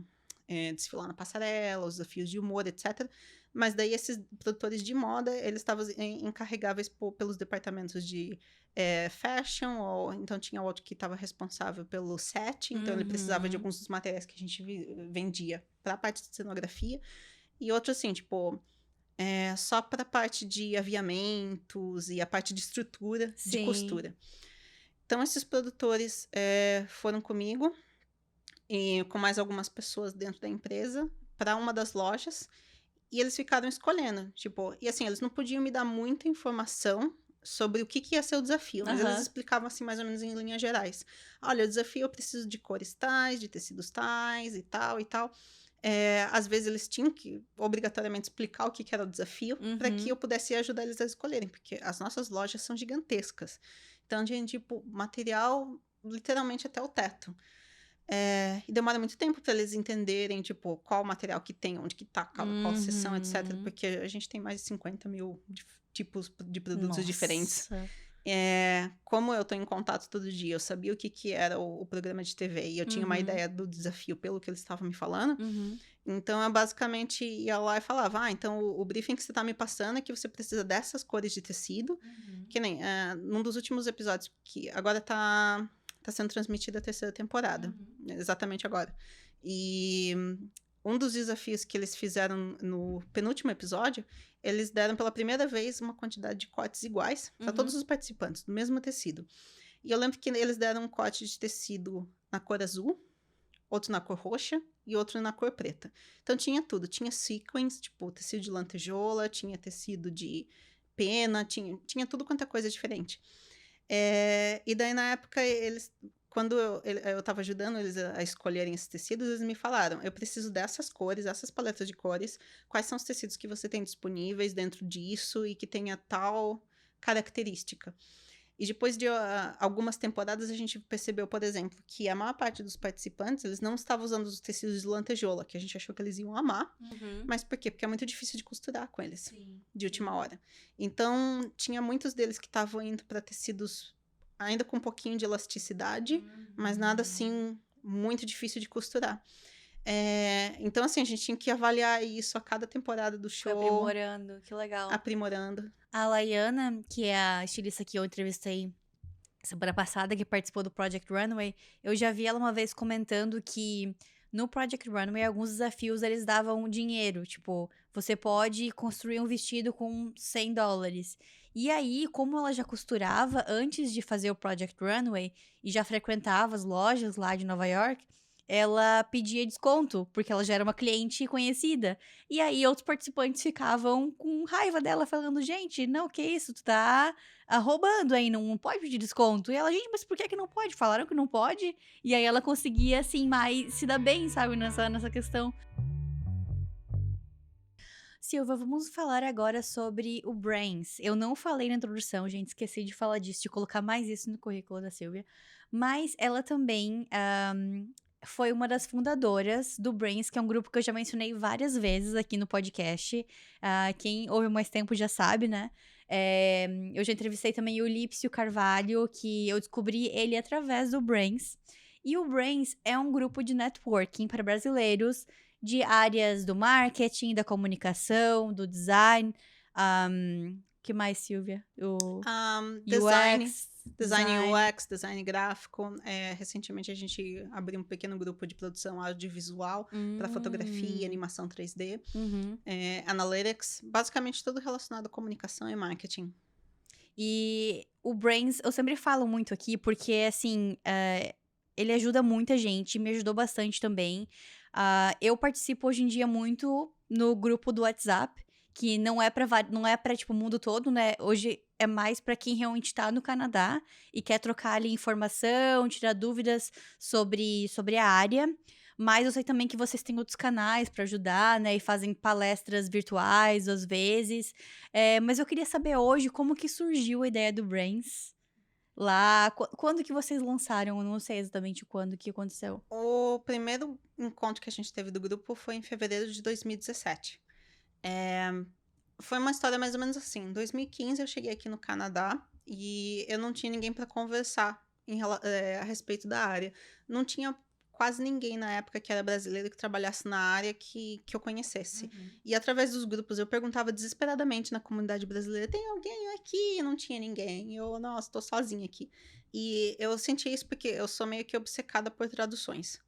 desfilar na passarela, os desafios de humor, etc. Mas daí esses produtores de moda, eles estavam encarregáveis pelos departamentos de fashion, ou então tinha outro que estava responsável pelo set, então ele precisava de alguns dos materiais que a gente vendia para a parte de cenografia, e outro assim, tipo, só para a parte de aviamentos e a parte de estrutura de costura. Então, esses produtores foram comigo e com mais algumas pessoas dentro da empresa para uma das lojas, e eles ficaram escolhendo, tipo, e assim, eles não podiam me dar muita informação sobre o que ia ser o desafio, mas eles explicavam assim, mais ou menos em linhas gerais. Olha, o desafio eu preciso de cores tais, de tecidos tais e tal e tal. Às vezes eles tinham que obrigatoriamente explicar o que era o desafio para que eu pudesse ajudar eles a escolherem, porque as nossas lojas são gigantescas. Então, tinha, tipo, material literalmente até o teto. E demora muito tempo para eles entenderem, tipo, qual material que tem, onde que tá, qual seção, etc. Porque a gente tem mais de 50 mil tipos de produtos diferentes. Como eu tô em contato todo dia, eu sabia o que era o programa de TV e eu tinha uma ideia do desafio pelo que eles estavam me falando. Então, eu basicamente ia lá e falava, então o briefing que você tá me passando é que você precisa dessas cores de tecido. Que nem, num dos últimos episódios, que agora tá sendo transmitida a terceira temporada, exatamente agora. E um dos desafios que eles fizeram no penúltimo episódio, eles deram pela primeira vez uma quantidade de cortes iguais para todos os participantes, do mesmo tecido. E eu lembro que eles deram um corte de tecido na cor azul, outro na cor roxa e outro na cor preta. Então tinha tudo, tinha sequins, tipo tecido de lantejoula, tinha tecido de pena, tinha tudo quanto é coisa diferente. E daí, na época, eles quando eu estava ajudando eles a escolherem esses tecidos, eles me falaram, eu preciso dessas cores, essas paletas de cores, quais são os tecidos que você tem disponíveis dentro disso e que tenha tal característica. E depois de algumas temporadas, a gente percebeu, por exemplo, que a maior parte dos participantes, eles não estavam usando os tecidos de lantejoula, que a gente achou que eles iam amar. Mas por quê? Porque é muito difícil de costurar com eles, de última hora. Então, tinha muitos deles que estavam indo para tecidos ainda com um pouquinho de elasticidade, mas nada assim, muito difícil de costurar. Então, assim, a gente tinha que avaliar isso a cada temporada do show. Foi aprimorando, que legal. Aprimorando. A Laiana, que é a estilista que eu entrevistei semana passada, que participou do Project Runway, eu já vi ela uma vez comentando que no Project Runway, alguns desafios eles davam dinheiro. Tipo, você pode construir um vestido com $100. E aí, como ela já costurava antes de fazer o Project Runway e já frequentava as lojas lá de Nova York, ela pedia desconto, porque ela já era uma cliente conhecida. E aí, outros participantes ficavam com raiva dela, falando: gente, não, que isso, tu tá roubando aí, não pode pedir desconto. E ela: gente, mas por que não pode? Falaram que não pode? E aí, ela conseguia, assim, mais se dar bem, sabe, nessa questão. Silva, vamos falar agora sobre o Brains. Eu não falei na introdução, gente, esqueci de falar disso, de colocar mais isso no currículo da Silvia. Mas ela também foi uma das fundadoras do Brains, que é um grupo que eu já mencionei várias vezes aqui no podcast. Quem ouve mais tempo já sabe, né? Eu já entrevistei também o Lípcio Carvalho, que eu descobri ele através do Brains. E o Brains é um grupo de networking para brasileiros de áreas do marketing, da comunicação, do design. Que mais, Silvia? O Design UX, design gráfico. Recentemente a gente abriu um pequeno grupo de produção audiovisual para fotografia e animação 3D. Analytics, basicamente tudo relacionado à comunicação e marketing. E o Brains, eu sempre falo muito aqui, porque, assim, ele ajuda muita gente, me ajudou bastante também. Eu participo hoje em dia muito no grupo do WhatsApp, que não é pra tipo, o mundo todo, né? Hoje é mais pra quem realmente tá no Canadá e quer trocar ali informação, tirar dúvidas sobre a área. Mas eu sei também que vocês têm outros canais pra ajudar, né? E fazem palestras virtuais, às vezes. Mas eu queria saber hoje como que surgiu a ideia do Brains lá. Quando que vocês lançaram? Eu não sei exatamente quando que aconteceu. O primeiro encontro que a gente teve do grupo foi em fevereiro de 2017. Foi uma história mais ou menos assim. Em 2015 eu cheguei aqui no Canadá e eu não tinha ninguém para conversar a respeito da área. Não tinha quase ninguém na época que era brasileiro que trabalhasse na área que eu conhecesse. E através dos grupos eu perguntava desesperadamente na comunidade brasileira: tem alguém aqui? E não tinha ninguém. Eu, nossa, tô sozinha aqui. E eu senti isso porque eu sou meio que obcecada por traduções.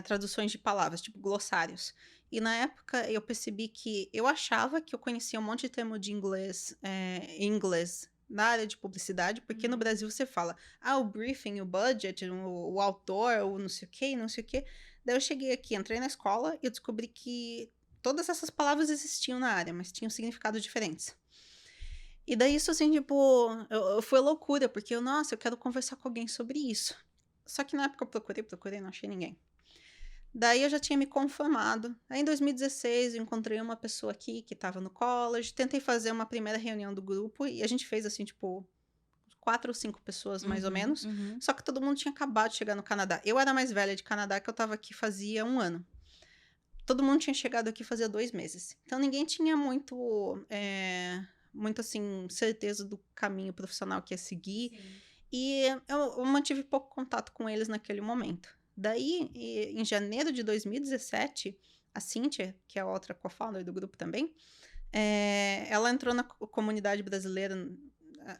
Traduções de palavras, tipo glossários. E na época eu percebi que eu achava que eu conhecia um monte de termo de inglês, em inglês, na área de publicidade, porque no Brasil você fala, o briefing, o budget, o autor, o não sei o quê, não sei o quê. Daí eu cheguei aqui, entrei na escola e eu descobri que todas essas palavras existiam na área, mas tinham significados diferentes. E daí isso, assim, tipo, foi loucura, porque nossa, eu quero conversar com alguém sobre isso. Só que na época eu procurei, não achei ninguém. Daí eu já tinha me conformado. Aí em 2016 eu encontrei uma pessoa aqui que estava no college, tentei fazer uma primeira reunião do grupo e a gente fez assim, tipo, 4 ou 5 pessoas mais ou menos. Só que todo mundo tinha acabado de chegar no Canadá. Eu era mais velha de Canadá, que eu estava aqui fazia 1 ano. Todo mundo tinha chegado aqui fazia 2 meses. Então ninguém tinha muito assim, certeza do caminho profissional que ia seguir. Sim. E eu mantive pouco contato com eles naquele momento. Daí, em janeiro de 2017, a Cíntia, que é a outra co-founder do grupo também, ela entrou na comunidade brasileira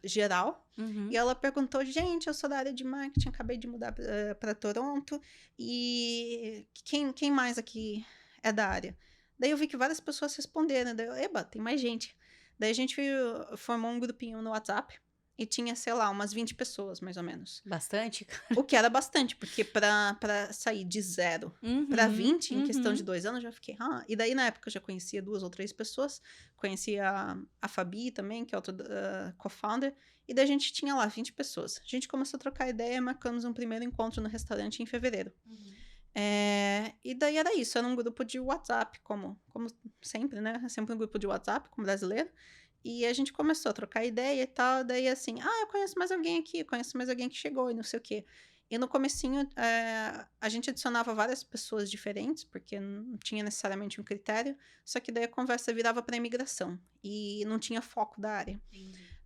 geral e ela perguntou: gente, eu sou da área de marketing, acabei de mudar para Toronto e quem mais aqui é da área? Daí eu vi que várias pessoas responderam, daí eu, eba, tem mais gente. Daí a gente formou um grupinho no WhatsApp e tinha, sei lá, umas 20 pessoas, mais ou menos. Bastante? O que era bastante, porque pra sair de 0 pra Uhum, 20 em questão de uhum. 2 anos, eu já fiquei, e daí na época eu já conhecia 2 ou 3 pessoas, conhecia a Fabi também, que é outra co-founder, e daí a gente tinha lá 20 pessoas. A gente começou a trocar ideia, marcamos um primeiro encontro no restaurante em fevereiro. E daí era isso, era um grupo de WhatsApp, como sempre, né? É sempre um grupo de WhatsApp com brasileiro. E a gente começou a trocar ideia e tal, daí assim, eu conheço mais alguém aqui, eu conheço mais alguém que chegou e não sei o quê. E no comecinho, a gente adicionava várias pessoas diferentes, porque não tinha necessariamente um critério, só que daí a conversa virava para imigração e não tinha foco da área.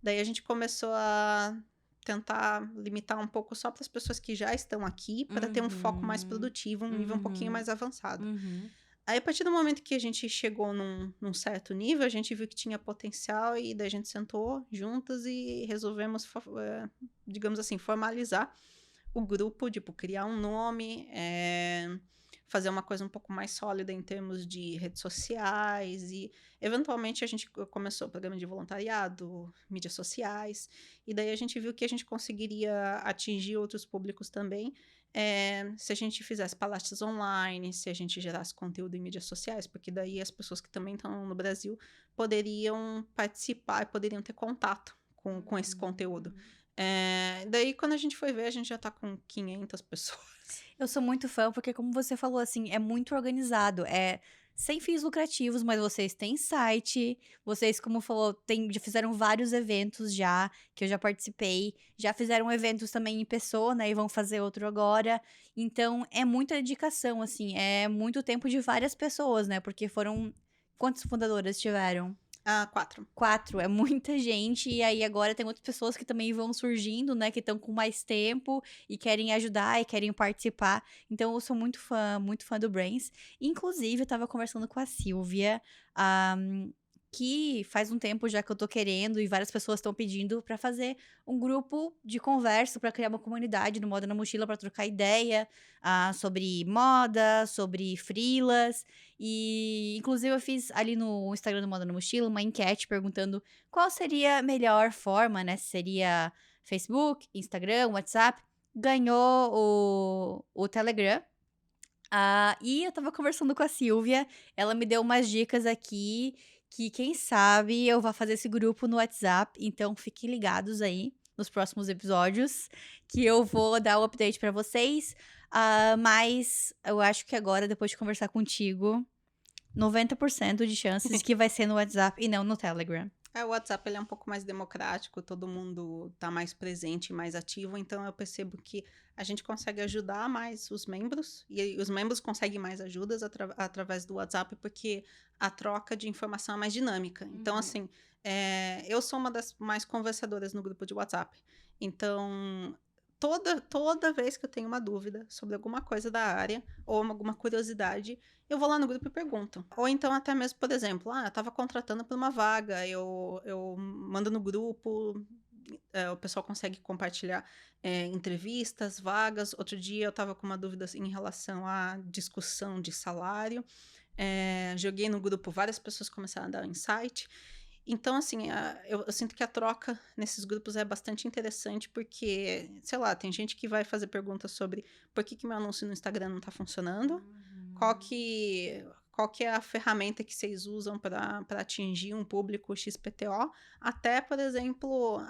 Daí a gente começou a tentar limitar um pouco só para as pessoas que já estão aqui, para ter um foco mais Uhum, produtivo, um nível um pouquinho uhum, mais avançado. uhum. Aí, a partir do momento que a gente chegou num certo nível, a gente viu que tinha potencial e daí a gente sentou juntas e resolvemos, digamos assim, formalizar o grupo, tipo, criar um nome, fazer uma coisa um pouco mais sólida em termos de redes sociais e, eventualmente, a gente começou o programa de voluntariado, mídias sociais, e daí a gente viu que a gente conseguiria atingir outros públicos também, se a gente fizesse palestras online, se a gente gerasse conteúdo em mídias sociais, porque daí as pessoas que também estão no Brasil poderiam participar e poderiam ter contato com esse conteúdo. Daí, quando a gente foi ver, a gente já tá com 500 pessoas. Eu sou muito fã, porque como você falou, assim, é muito organizado, é sem fins lucrativos, mas vocês têm site, vocês, como falou, já fizeram vários eventos já, que eu já participei, já fizeram eventos também em pessoa, né, e vão fazer outro agora, então é muita dedicação, assim, é muito tempo de várias pessoas, né, porque foram quantos fundadoras tiveram? 4. 4, é muita gente, e aí agora tem outras pessoas que também vão surgindo, né, que estão com mais tempo e querem ajudar e querem participar. Então eu sou muito fã do Brains. Inclusive, eu estava conversando com a Silvia, ah, que faz um tempo já que eu tô querendo e várias pessoas estão pedindo para fazer um grupo de conversa para criar uma comunidade no Moda na Mochila para trocar ideia, sobre moda, sobre freelas. E, inclusive, eu fiz ali no Instagram do Moda na Mochila uma enquete perguntando qual seria a melhor forma, né? Se seria Facebook, Instagram, WhatsApp. Ganhou o Telegram. E eu tava conversando com a Silvia, ela me deu umas dicas aqui que, quem sabe, eu vá fazer esse grupo no WhatsApp. Então, fiquem ligados aí nos próximos episódios, que eu vou dar o update pra vocês. Mas eu acho que agora, depois de conversar contigo, 90% de chances que vai ser no WhatsApp e não no Telegram. O WhatsApp ele é um pouco mais democrático, todo mundo tá mais presente, mais ativo, então eu percebo que a gente consegue ajudar mais os membros, e aí os membros conseguem mais ajudas através do WhatsApp, porque a troca de informação é mais dinâmica. Então, assim, eu sou uma das mais conversadoras no grupo de WhatsApp. Então, toda vez que eu tenho uma dúvida sobre alguma coisa da área, ou alguma curiosidade, eu vou lá no grupo e pergunto. Ou então até mesmo, por exemplo, eu estava contratando por uma vaga, eu mando no grupo, o pessoal consegue compartilhar entrevistas, vagas. Outro dia eu estava com uma dúvida assim, em relação à discussão de salário. Joguei no grupo, várias pessoas começaram a dar insight. Então, assim, eu sinto que a troca nesses grupos é bastante interessante, porque, sei lá, tem gente que vai fazer perguntas sobre por que meu anúncio no Instagram não tá funcionando, qual que é a ferramenta que vocês usam para atingir um público XPTO, até, por exemplo,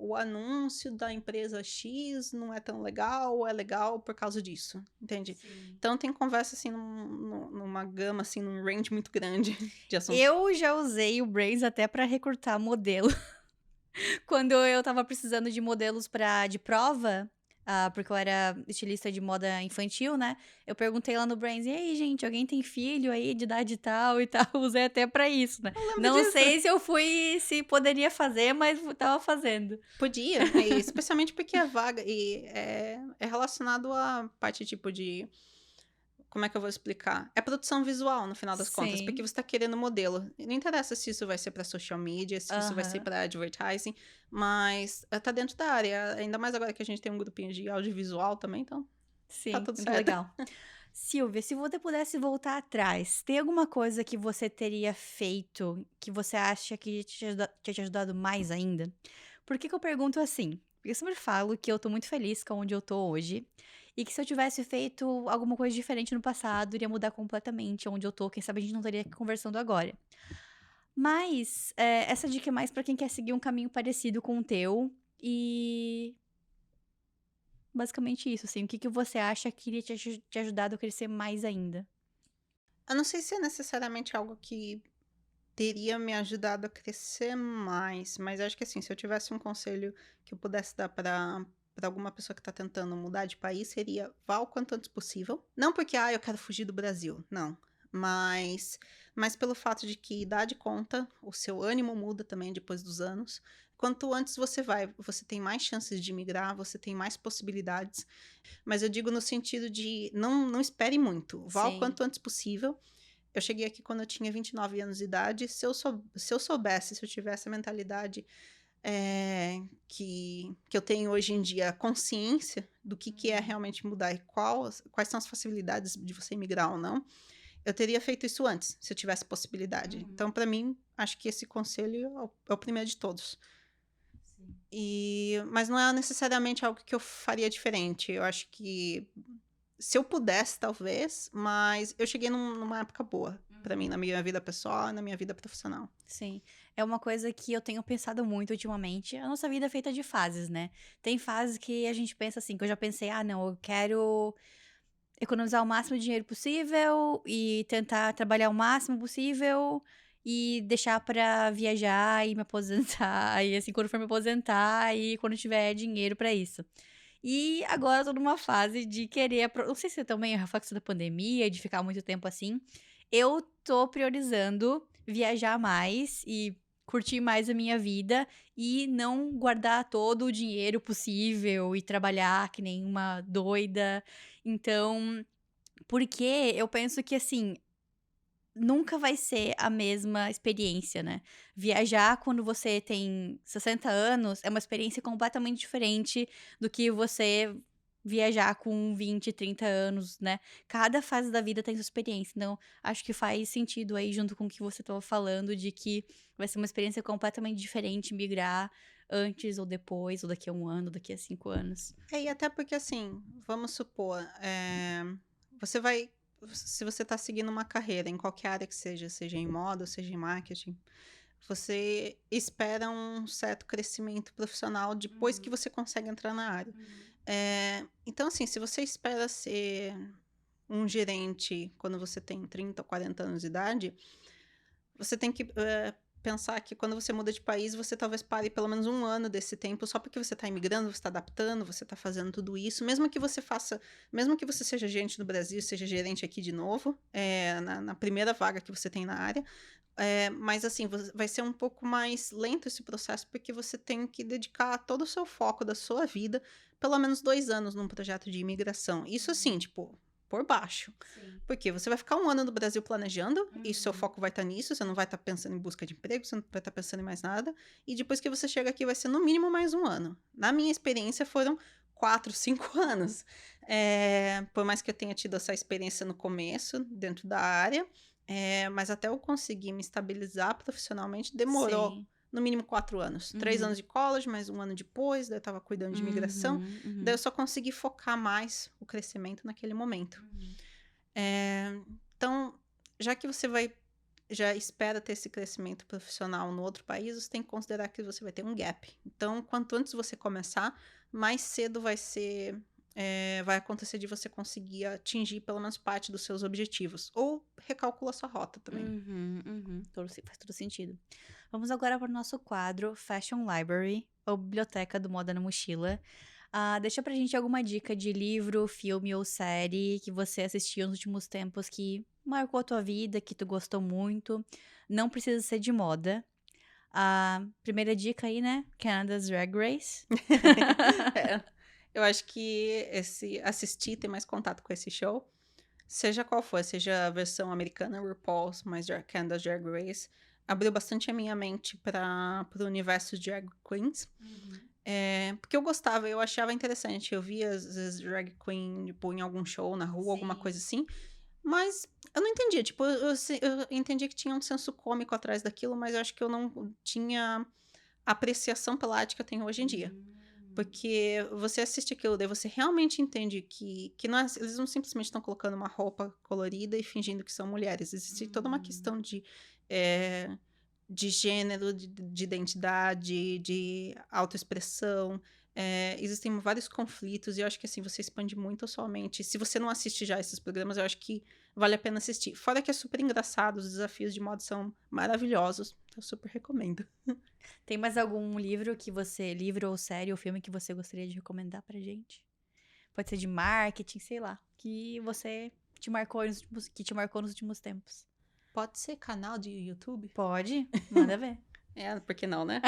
o anúncio da empresa X não é tão legal, ou é legal por causa disso, entende? Sim. Então, tem conversa, assim, numa gama, assim, num range muito grande de assuntos. Eu já usei o Brains até pra recrutar modelo. Quando eu tava precisando de modelos de prova, porque eu era estilista de moda infantil, né? Eu perguntei lá no Brains, e aí, gente, alguém tem filho aí de idade tal e tal? Usei até pra isso, né? Eu lembro Não disso. sei se poderia fazer, mas tava fazendo. Podia, especialmente porque a vaga é relacionado à parte tipo de. Como é que eu vou explicar? É produção visual, no final das contas, porque Sim. você tá querendo modelo. Não interessa se isso vai ser para social media, se isso vai ser Aham. para advertising, mas tá dentro da área. Ainda mais agora que a gente tem um grupinho de audiovisual também, então tá Sim, tudo muito certo. legal. Silvia, se você pudesse voltar atrás, tem alguma coisa que você teria feito que você acha que tinha te ajudado mais ainda? Por que que eu pergunto assim? Porque eu sempre falo que eu tô muito feliz com onde eu tô hoje, e que se eu tivesse feito alguma coisa diferente no passado, iria mudar completamente onde eu tô, quem sabe a gente não estaria aqui conversando agora. Mas, essa dica é mais pra quem quer seguir um caminho parecido com o teu, e basicamente isso, assim, o que que você acha que iria te ajudado a crescer mais ainda? Eu não sei se é necessariamente algo que teria me ajudado a crescer mais, mas acho que assim, se eu tivesse um conselho que eu pudesse dar para alguma pessoa que está tentando mudar de país, seria vá o quanto antes possível. Não porque, eu quero fugir do Brasil, não. Mas pelo fato de que idade conta, o seu ânimo muda também depois dos anos. Quanto antes você vai, você tem mais chances de migrar, você tem mais possibilidades. Mas eu digo no sentido de não espere muito, vá o Sim. quanto antes possível. Eu cheguei aqui quando eu tinha 29 anos de idade. Se eu soubesse, se eu tivesse a mentalidade que eu tenho hoje em dia, a consciência do que é realmente mudar e quais são as facilidades de você migrar ou não, eu teria feito isso antes, se eu tivesse possibilidade. Uhum. Então, para mim, acho que esse conselho é o primeiro de todos. Sim. Mas não é necessariamente algo que eu faria diferente. Eu acho que se eu pudesse, talvez, mas eu cheguei numa época boa pra mim, na minha vida pessoal e na minha vida profissional. Sim, é uma coisa que eu tenho pensado muito ultimamente. A nossa vida é feita de fases, né? Tem fases que a gente pensa assim, que eu já pensei, não, eu quero economizar o máximo de dinheiro possível e tentar trabalhar o máximo possível e deixar pra viajar e me aposentar. E assim, quando for me aposentar e quando tiver dinheiro pra isso. E agora eu tô numa fase de querer, não sei se é também é reflexo da pandemia, de ficar muito tempo assim. Eu tô priorizando viajar mais e curtir mais a minha vida e não guardar todo o dinheiro possível e trabalhar que nem uma doida. Então, porque eu penso que assim, nunca vai ser a mesma experiência, né. Viajar quando você tem 60 anos é uma experiência completamente diferente do que você viajar com 20, 30 anos, né. Cada fase da vida tem sua experiência, então acho que faz sentido aí junto com o que você estava falando de que vai ser uma experiência completamente diferente migrar antes ou depois, ou daqui a 1 ano, daqui a 5 anos. E até porque, assim, vamos supor, você vai. Se você está seguindo uma carreira, em qualquer área que seja em moda, ou seja em marketing, você espera um certo crescimento profissional depois que Uhum, você consegue entrar na área. uhum. Então, assim, se você espera ser um gerente quando você tem 30 ou 40 anos de idade, você tem que pensar que quando você muda de país, você talvez pare pelo menos um ano desse tempo só porque você está imigrando, você está adaptando, você está fazendo tudo isso. Mesmo que você seja gerente no Brasil, seja gerente aqui de novo, na primeira vaga que você tem na área, mas assim, vai ser um pouco mais lento esse processo, porque você tem que dedicar todo o seu foco da sua vida, pelo menos 2 anos num projeto de imigração. Isso assim, Uhum. tipo, por baixo. Sim. Porque você vai ficar um ano no Brasil planejando, e seu Uhum. foco vai estar nisso, você não vai estar pensando em busca de emprego, você não vai estar pensando em mais nada. E depois que você chega aqui, vai ser no mínimo mais um ano. Na minha experiência, foram 4, 5 anos. Por mais que eu tenha tido essa experiência no começo, dentro da área, mas até eu conseguir me estabilizar profissionalmente, demorou Sim. no mínimo 4 anos. 3 anos Uhum. de college, mais um ano depois, daí eu estava cuidando de imigração. Uhum, Daí eu uhum, só consegui focar mais o crescimento naquele momento. uhum. Então, já que você já espera ter esse crescimento profissional no outro país, você tem que considerar que você vai ter um gap. Então, quanto antes você começar, mais cedo vai acontecer de você conseguir atingir pelo menos parte dos seus objetivos. Ou recalcula sua rota também. Uhum, uhum. Faz todo sentido. Vamos agora para o nosso quadro Fashion Library, ou Biblioteca do Moda na Mochila. Deixa pra gente alguma dica de livro, filme ou série que você assistiu nos últimos tempos que marcou a tua vida, que tu gostou muito. Não precisa ser de moda. A primeira dica aí, né? Canada's Drag Race. É, eu acho que assistir, ter mais contato com esse show, seja qual for, seja a versão americana, RuPaul's, mais Canada's Drag Race, abriu bastante a minha mente para o universo de drag queens. Uhum. Porque eu gostava, eu achava interessante. Eu via as drag queen, tipo, em algum show na rua, alguma Sim. coisa assim. Mas eu não entendia. Tipo, eu entendia que tinha um senso cômico atrás daquilo, mas eu acho que eu não tinha apreciação pela arte que eu tenho hoje em dia. Porque você assiste aquilo, daí você realmente entende que não é, eles não simplesmente estão colocando uma roupa colorida e fingindo que são mulheres. Existe toda uma questão de gênero, de identidade, de autoexpressão. Existem vários conflitos e eu acho que assim, você expande muito a sua mente. Se você não assiste já esses programas, eu acho que vale a pena assistir. Fora que é super engraçado, os desafios de moda são maravilhosos. Eu super recomendo. Tem mais algum livro ou série ou filme que você gostaria de recomendar pra gente? Pode ser de marketing, sei lá, que você que te marcou nos últimos tempos. Pode ser canal de YouTube? Pode? Manda ver. Por que não, né?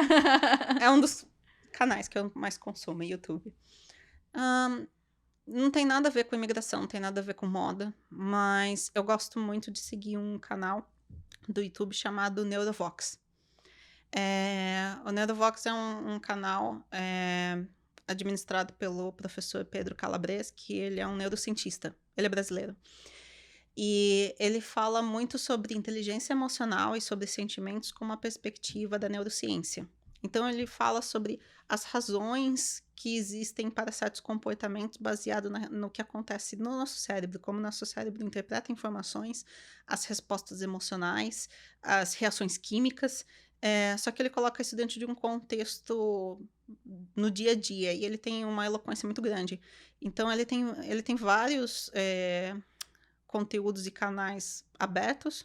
É um dos canais que eu mais consumo, YouTube. Não tem nada a ver com imigração, não tem nada a ver com moda, mas eu gosto muito de seguir um canal do YouTube chamado Neurovox. O Neurovox é um canal administrado pelo professor Pedro Calabres, que ele é um neurocientista, ele é brasileiro. E ele fala muito sobre inteligência emocional e sobre sentimentos com uma perspectiva da neurociência. Então, ele fala sobre as razões que existem para certos comportamentos baseado no que acontece no nosso cérebro, como o nosso cérebro interpreta informações, as respostas emocionais, as reações químicas. Só que ele coloca isso dentro de um contexto no dia a dia, e ele tem uma eloquência muito grande. Então, ele tem vários conteúdos e canais abertos,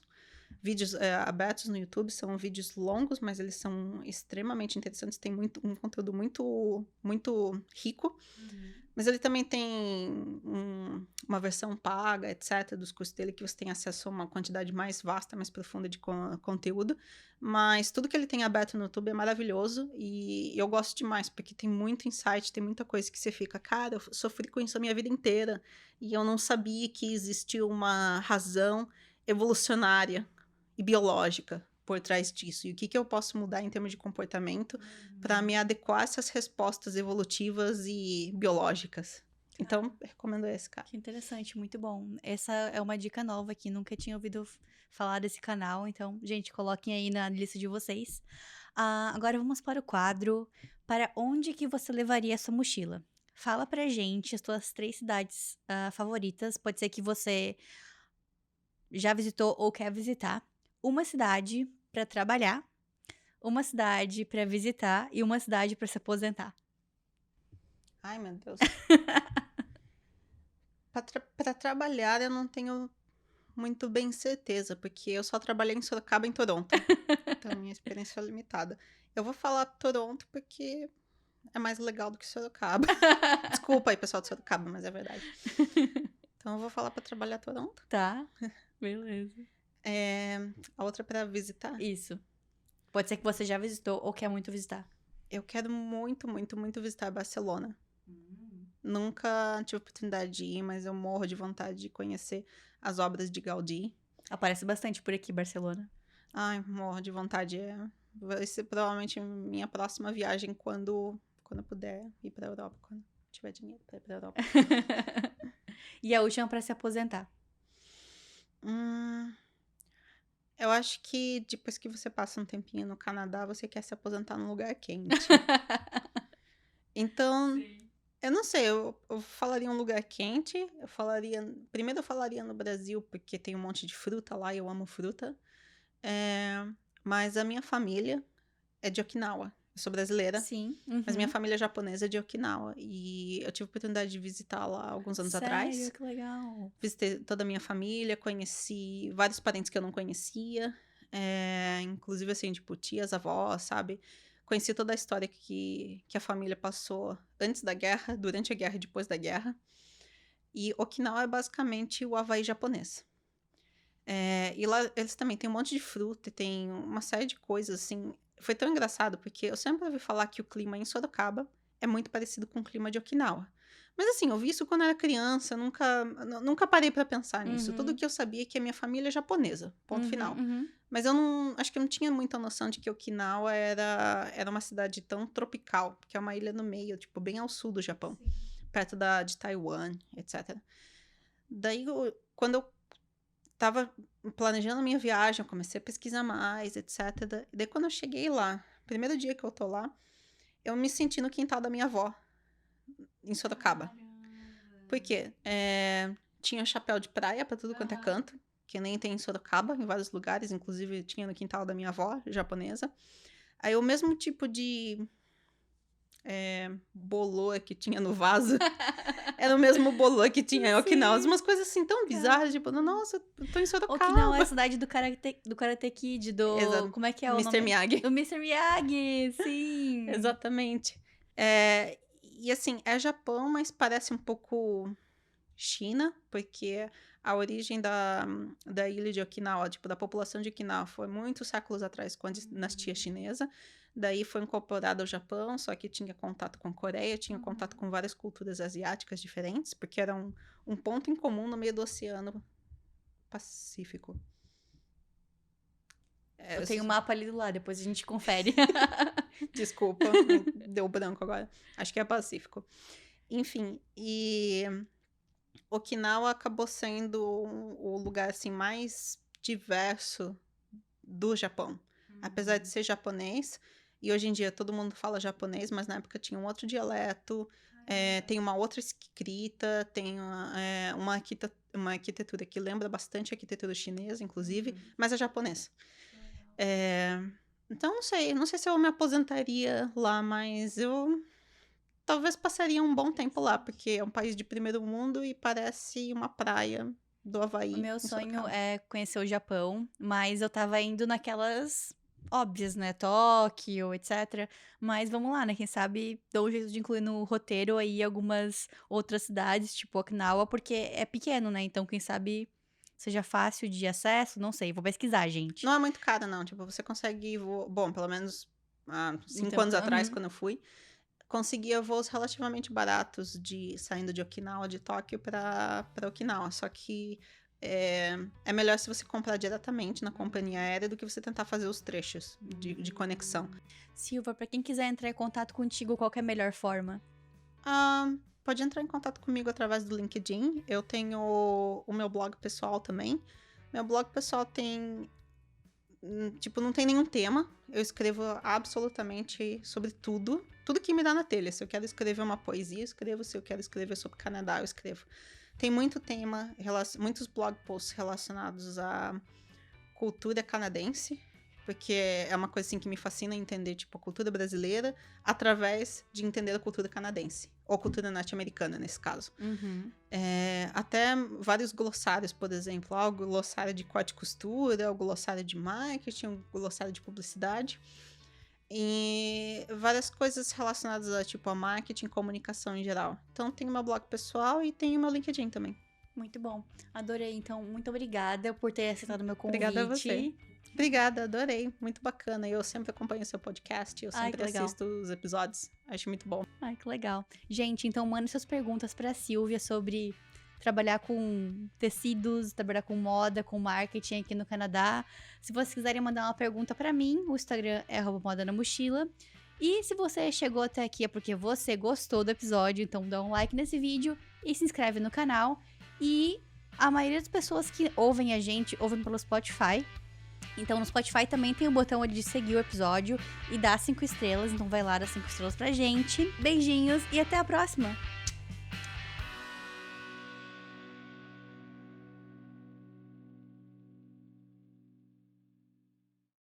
vídeos abertos no YouTube, são vídeos longos, mas eles são extremamente interessantes, tem um conteúdo muito, muito rico. Mas ele também tem uma versão paga, etc., dos cursos dele, que você tem acesso a uma quantidade mais vasta, mais profunda de conteúdo. Mas tudo que ele tem aberto no YouTube é maravilhoso e eu gosto demais, porque tem muito insight, tem muita coisa que você fica, cara, eu sofri com isso a minha vida inteira e eu não sabia que existia uma razão evolucionária e biológica por trás disso. E o que eu posso mudar em termos de comportamento para me adequar a essas respostas evolutivas e biológicas. Então, eu recomendo esse, cara. Que interessante, muito bom. Essa é uma dica nova que nunca tinha ouvido falar desse canal. Então, gente, coloquem aí na lista de vocês. Agora vamos para o quadro. Para onde que você levaria a sua mochila? Fala pra gente as tuas 3 cidades favoritas. Pode ser que você já visitou ou quer visitar. Uma cidade para trabalhar, uma cidade para visitar e uma cidade para se aposentar. Ai, meu Deus. Para trabalhar, eu não tenho muito bem certeza, porque eu só trabalhei em Sorocaba e em Toronto. Então, minha experiência é limitada. Eu vou falar Toronto porque é mais legal do que Sorocaba. Desculpa aí, pessoal de Sorocaba, mas é verdade. Então, eu vou falar para trabalhar Toronto. Tá, beleza. A outra para visitar. Isso. Pode ser que você já visitou ou quer muito visitar. Eu quero muito, muito, muito visitar Barcelona. Nunca tive oportunidade de ir, mas eu morro de vontade de conhecer as obras de Gaudí. Aparece bastante por aqui, Barcelona. Ai, morro de vontade. Vai ser provavelmente minha próxima viagem quando eu puder ir pra Europa, quando tiver dinheiro pra ir pra Europa. E a última para se aposentar. Eu acho que depois que você passa um tempinho no Canadá, você quer se aposentar num lugar quente. Então, eu não sei, eu falaria um lugar quente, primeiro eu falaria no Brasil, porque tem um monte de fruta lá e eu amo fruta. Mas a minha família é de Okinawa. Eu sou brasileira, Sim. mas minha família japonesa é de Okinawa. E eu tive a oportunidade de visitar lá alguns anos atrás. Sério, que legal. Visitei toda a minha família, conheci vários parentes que eu não conhecia. Inclusive, assim, tipo, tias, avós, sabe? Conheci toda a história que a família passou antes da guerra, durante a guerra e depois da guerra. E Okinawa é basicamente o Havaí japonês. E lá eles também têm um monte de fruta, tem uma série de coisas, assim. Foi tão engraçado, porque eu sempre ouvi falar que o clima em Sorocaba é muito parecido com o clima de Okinawa. Mas assim, eu vi isso quando eu era criança, nunca parei pra pensar nisso. Tudo que eu sabia é que a minha família é japonesa, ponto final. Mas eu acho que eu não tinha muita noção de que Okinawa era uma cidade tão tropical, porque é uma ilha no meio, tipo, bem ao sul do Japão, perto de Taiwan, etc. Daí, quando eu tava planejando a minha viagem, eu comecei a pesquisar mais, etc. Daí, quando eu cheguei lá, primeiro dia que eu tô lá, eu me senti no quintal da minha avó, em Sorocaba. Por quê? Tinha chapéu de praia pra tudo quanto é canto, que nem tem em Sorocaba, em vários lugares, inclusive tinha no quintal da minha avó, japonesa. Aí o mesmo tipo de bolô que tinha no vaso, era o mesmo bolô que tinha em Okinawa. Umas coisas assim tão bizarras, tipo, nossa, eu tô em Sorocaba. Okinawa é a cidade do Karate Kid, Exato. Como é que é o Mr. nome? Miyagi. Do Mr. Miyagi, sim. Exatamente. E assim, é Japão, mas parece um pouco China, porque a origem da ilha de Okinawa, tipo, da população de Okinawa, foi muitos séculos atrás, com a dinastia chinesa. Daí foi incorporado ao Japão, só que tinha contato com a Coreia, tinha contato com várias culturas asiáticas diferentes, porque era um ponto em comum no meio do Oceano Pacífico. Eu tenho um mapa ali do lado, depois a gente confere. Desculpa, deu branco agora. Acho que é Pacífico. Enfim, e Okinawa acabou sendo o lugar assim mais diverso do Japão. Apesar de ser japonês, e hoje em dia todo mundo fala japonês, mas na época tinha um outro dialeto, tem uma outra escrita, tem uma arquitetura que lembra bastante a arquitetura chinesa, inclusive, mas é japonês. Então, não sei se eu me aposentaria lá, mas eu talvez passaria um bom tempo lá, porque é um país de primeiro mundo e parece uma praia do Havaí. O meu sonho é conhecer o Japão, mas eu tava indo naquelas óbvias, né? Tóquio, etc. Mas vamos lá, né? Quem sabe dou um jeito de incluir no roteiro aí algumas outras cidades, tipo Okinawa, porque é pequeno, né? Então, quem sabe seja fácil de acesso, não sei. Vou pesquisar, gente. Não é muito caro, não. Tipo, você consegue bom, pelo menos há 5 Então, anos atrás, quando eu fui, conseguia voos relativamente baratos saindo de Okinawa, de Tóquio para Okinawa. Só que é melhor se você comprar diretamente na companhia aérea do que você tentar fazer os trechos de conexão. Silva, pra quem quiser entrar em contato contigo, qual que é a melhor forma? Pode entrar em contato comigo através do LinkedIn. Eu tenho o meu blog pessoal também. Meu blog pessoal tem... Tipo, não tem nenhum tema. Eu escrevo absolutamente sobre tudo. Tudo que me dá na telha. Se eu quero escrever uma poesia, eu escrevo. Se eu quero escrever sobre Canadá, eu escrevo. Tem muito tema, muitos blog posts relacionados à cultura canadense. Porque é uma coisa assim que me fascina entender, tipo, a cultura brasileira através de entender a cultura canadense. Ou cultura norte-americana, nesse caso. Até vários glossários, por exemplo. O glossário de corte e costura, o glossário de marketing, o glossário de publicidade. E várias coisas relacionadas a, tipo, a marketing e comunicação em geral. Então, tem o meu blog pessoal e tem o meu LinkedIn também. Muito bom. Adorei. Então, muito obrigada por ter aceitado o meu convite. Obrigada a você. Obrigada, adorei. Muito bacana. Eu sempre acompanho o seu podcast, eu sempre assisto os episódios. Acho muito bom. Ai, que legal. Gente, então mandem suas perguntas pra Silvia sobre trabalhar com tecidos, trabalhar com moda, com marketing aqui no Canadá. Se vocês quiserem mandar uma pergunta pra mim, o Instagram é @modanamochila. E se você chegou até aqui é porque você gostou do episódio, então dá um like nesse vídeo e se inscreve no canal. E a maioria das pessoas que ouvem a gente, ouvem pelo Spotify. Então, no Spotify também tem o botão de seguir o episódio e dar 5 estrelas. Então, vai lá dar 5 estrelas pra gente. Beijinhos e até a próxima!